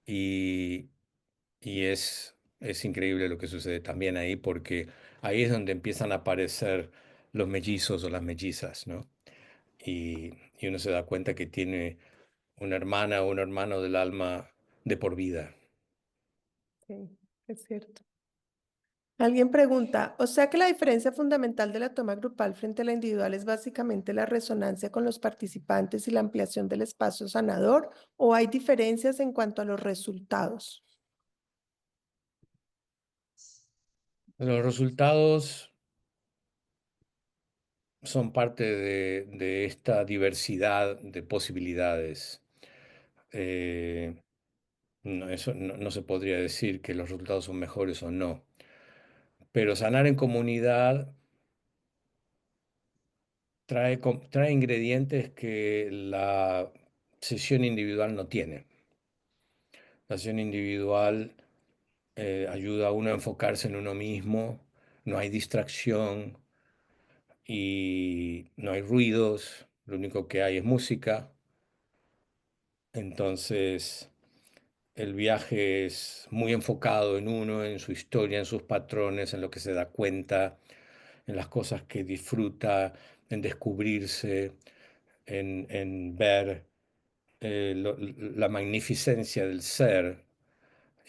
S2: y, y es increíble lo que sucede también ahí, porque ahí es donde empiezan a aparecer los mellizos o las mellizas, ¿no? Y uno se da cuenta que tiene una hermana o un hermano del alma de por vida.
S1: Sí, es cierto. Alguien pregunta, o sea que la diferencia fundamental de la toma grupal frente a la individual es básicamente la resonancia con los participantes y la ampliación del espacio sanador, ¿o hay diferencias en cuanto a los resultados?
S2: Los resultados son parte de esta diversidad de posibilidades. Eh, no, eso no se podría decir que los resultados son mejores o no, pero sanar en comunidad trae ingredientes que la sesión individual no tiene. La sesión individual ayuda a uno a enfocarse en uno mismo, no hay distracción y no hay ruidos, lo único que hay es música. Entonces, el viaje es muy enfocado en uno, en su historia, en sus patrones, en lo que se da cuenta, en las cosas que disfruta, en descubrirse, en ver la magnificencia del ser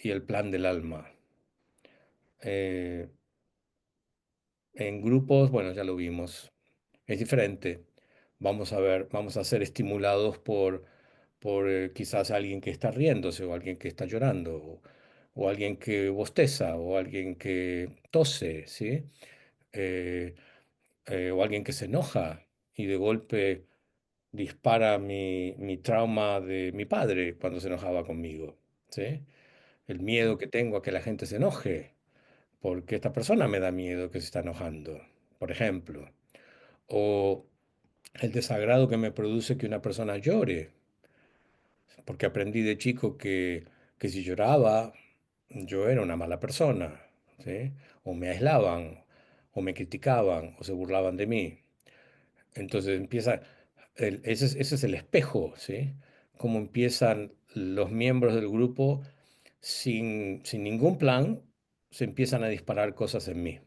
S2: y el plan del alma. Eh, en grupos, bueno, ya lo vimos, es diferente. Vamos a ver, vamos a ser estimulados por quizás alguien que está riéndose o alguien que está llorando o alguien que bosteza o alguien que tose, ¿sí? Eh, o alguien que se enoja y de golpe dispara mi trauma de mi padre cuando se enojaba conmigo, ¿sí? El miedo que tengo a que la gente se enoje, porque esta persona me da miedo que se está enojando, por ejemplo. O el desagrado que me produce que una persona llore, porque aprendí de chico que si lloraba, yo era una mala persona, ¿sí? O me aislaban, o me criticaban, o se burlaban de mí. Entonces empieza, ese es el espejo, ¿sí? Cómo empiezan los miembros del grupo sin ningún plan, se empiezan a disparar cosas en mí.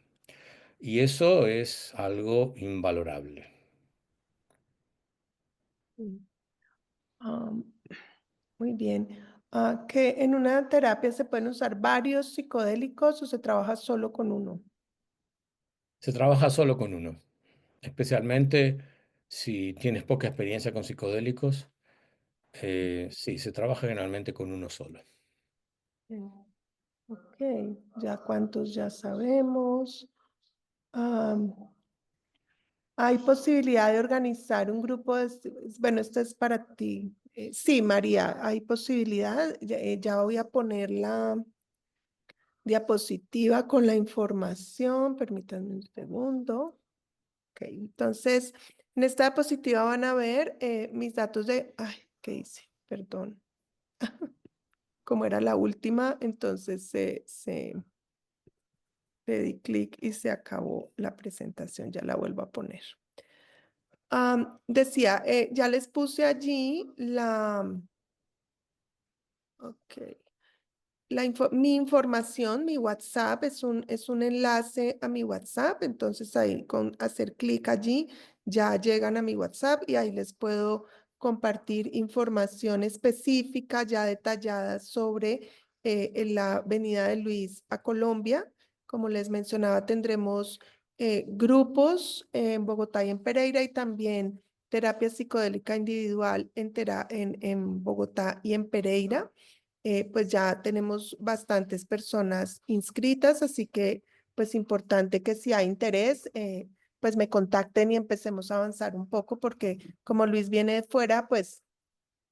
S2: Y eso es algo invalorable.
S1: Mm. Ah, muy bien. ¿Que en una terapia se pueden usar varios psicodélicos o se trabaja solo con uno?
S2: Se trabaja solo con uno, especialmente si tienes poca experiencia con psicodélicos. Sí, se trabaja generalmente con uno solo.
S1: Mm. Ok, ya cuántos ya sabemos. Am, ¿Hay posibilidad de organizar un grupo de, bueno, esto es para ti. Sí, María, hay posibilidad. Ya voy a poner la diapositiva con la información. Permítanme un segundo. Ok, entonces, en esta diapositiva van a ver mis datos de, ay, ¿qué hice? Perdón. Como era la última, entonces le di clic y se acabó la presentación. Ya la vuelvo a poner. Decía, ya les puse allí ok. Mi información, mi WhatsApp es un enlace a mi WhatsApp, entonces ahí con hacer clic allí ya llegan a mi WhatsApp y ahí les puedo compartir información específica ya detallada sobre la venida de Luis a Colombia. Como les mencionaba, tendremos grupos en Bogotá y en Pereira y también terapia psicodélica individual en Bogotá y en Pereira. Pues ya tenemos bastantes personas inscritas, así que pues importante que si hay interés, pues me contacten y empecemos a avanzar un poco, porque como Luis viene de fuera, pues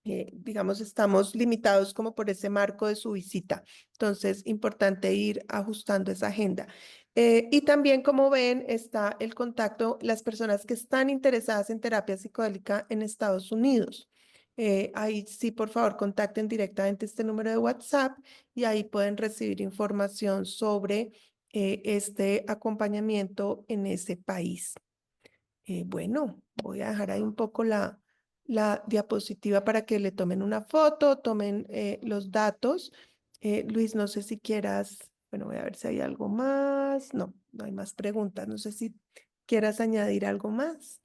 S1: digamos, estamos limitados como por ese marco de su visita. Entonces, importante ir ajustando esa agenda. Y también, como ven, está el contacto, las personas que están interesadas en terapia psicodélica en Estados Unidos. Ahí sí, por favor, contacten directamente este número de WhatsApp y ahí pueden recibir información sobre este acompañamiento en ese país. Bueno, voy a dejar ahí un poco la diapositiva para que le tomen una foto, tomen los datos. Luis, no sé si quieras, bueno, voy a ver si hay algo más. No, no hay más preguntas. No sé si quieras añadir algo más.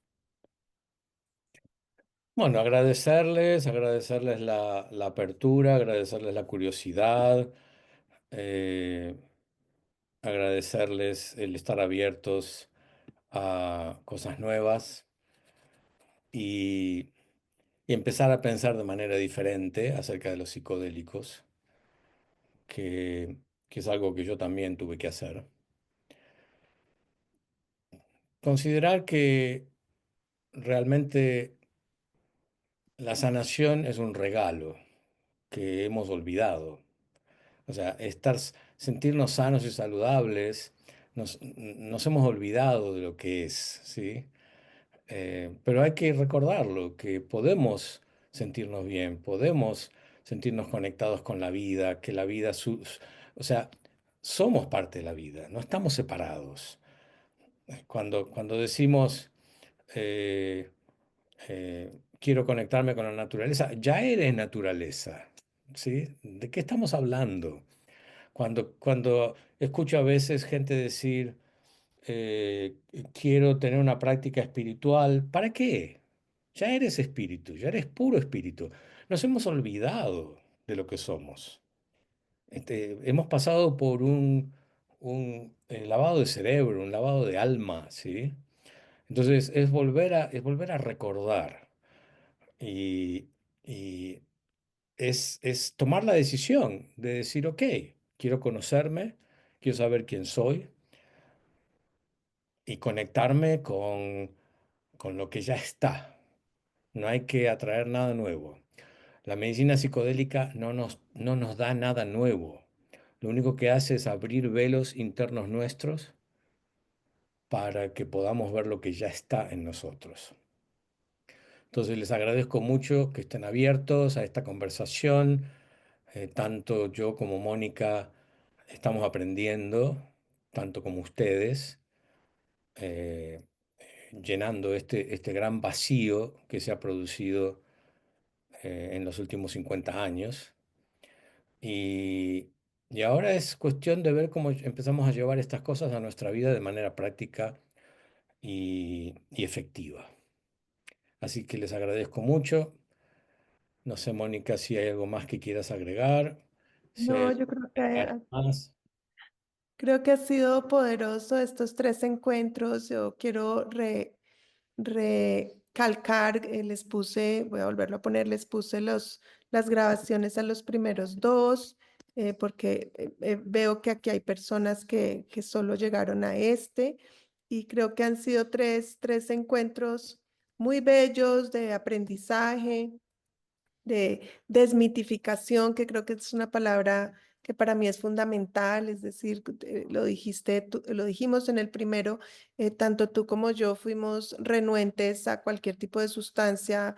S2: Bueno, agradecerles la apertura, agradecerles la curiosidad, eh, agradecerles el estar abiertos a cosas nuevas y, y empezar a pensar de manera diferente acerca de los psicodélicos, que, que es algo que yo también tuve que hacer. Considerar que realmente la sanación es un regalo que hemos olvidado. O sea, sentirnos sanos y saludables, nos hemos olvidado de lo que es, ¿sí? Pero hay que recordarlo, que podemos sentirnos bien, podemos sentirnos conectados con la vida, que la vida, o sea, somos parte de la vida, no estamos separados. Cuando decimos, eh, quiero conectarme con la naturaleza, ya eres naturaleza, ¿sí? ¿De qué estamos hablando? Cuando escucho a veces gente decir, quiero tener una práctica espiritual, ¿para qué? Ya eres espíritu, ya eres puro espíritu. Nos hemos olvidado de lo que somos. Hemos pasado por un lavado de cerebro, un lavado de alma, ¿sí? Entonces es volver a recordar y, y es tomar la decisión de decir, ok, quiero conocerme, quiero saber quién soy y conectarme con lo que ya está. No hay que atraer nada nuevo. La medicina psicodélica no nos da nada nuevo. Lo único que hace es abrir velos internos nuestros para que podamos ver lo que ya está en nosotros. Entonces les agradezco mucho que estén abiertos a esta conversación. Tanto yo como Mónica estamos aprendiendo, tanto como ustedes, eh, llenando este gran vacío que se ha producido en los últimos 50 años. Y, y ahora es cuestión de ver cómo empezamos a llevar estas cosas a nuestra vida de manera práctica y efectiva. Así que les agradezco mucho. No sé, Mónica, si hay algo más que quieras agregar, si hay
S1: No,
S2: algo
S1: yo creo
S2: más.
S1: creo que ha sido poderoso estos tres encuentros. Yo quiero recalcar, les puse, voy a volverlo a poner, les puse las grabaciones a los primeros dos, porque veo que aquí hay personas que solo llegaron a este y creo que han sido tres encuentros muy bellos de aprendizaje, de desmitificación, que creo que es una palabra que para mí es fundamental, es decir, lo dijiste, lo dijimos en el primero, tanto tú como yo fuimos renuentes a cualquier tipo de sustancia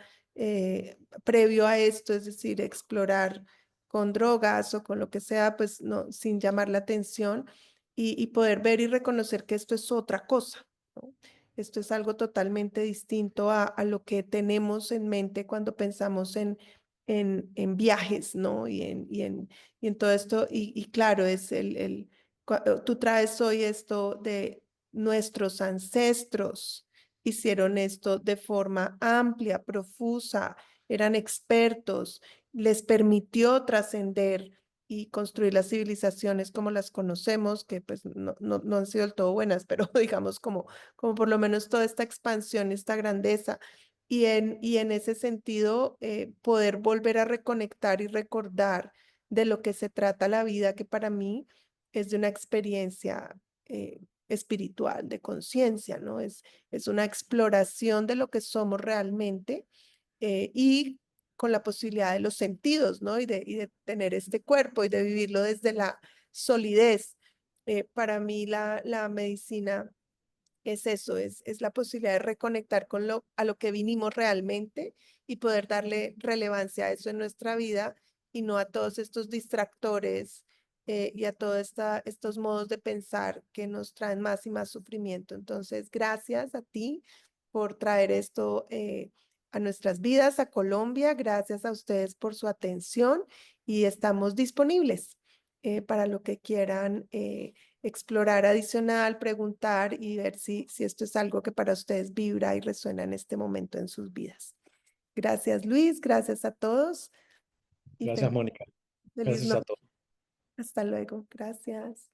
S1: previo a esto, es decir, explorar con drogas o con lo que sea, pues no, sin llamar la atención y poder ver y reconocer que esto es otra cosa, ¿no? Esto es algo totalmente distinto a lo que tenemos en mente cuando pensamos en viajes, ¿no? Y en todo esto. Y claro, es tú traes hoy esto de nuestros ancestros. Hicieron esto de forma amplia, profusa, eran expertos, les permitió trascender y construir las civilizaciones como las conocemos, que pues no han sido del todo buenas, pero digamos como por lo menos toda esta expansión, esta grandeza. Y en ese sentido, poder volver a reconectar y recordar de lo que se trata la vida, que para mí es de una experiencia espiritual, de conciencia, ¿no? Es una exploración de lo que somos realmente y con la posibilidad de los sentidos, ¿no? Y de tener este cuerpo y de vivirlo desde la solidez. Para mí la medicina es eso, es la posibilidad de reconectar con a lo que vinimos realmente y poder darle relevancia a eso en nuestra vida y no a todos estos distractores y a todos estos modos de pensar que nos traen más y más sufrimiento. Entonces, gracias a ti por traer esto a nuestras vidas, a Colombia. Gracias a ustedes por su atención y estamos disponibles para lo que quieran. Explorar adicional, preguntar y ver si esto es algo que para ustedes vibra y resuena en este momento en sus vidas. Gracias, Luis. Gracias a todos y
S2: Gracias, Mónica.
S1: feliz
S2: Gracias a
S1: noche.
S2: todos.
S1: Hasta luego. Gracias.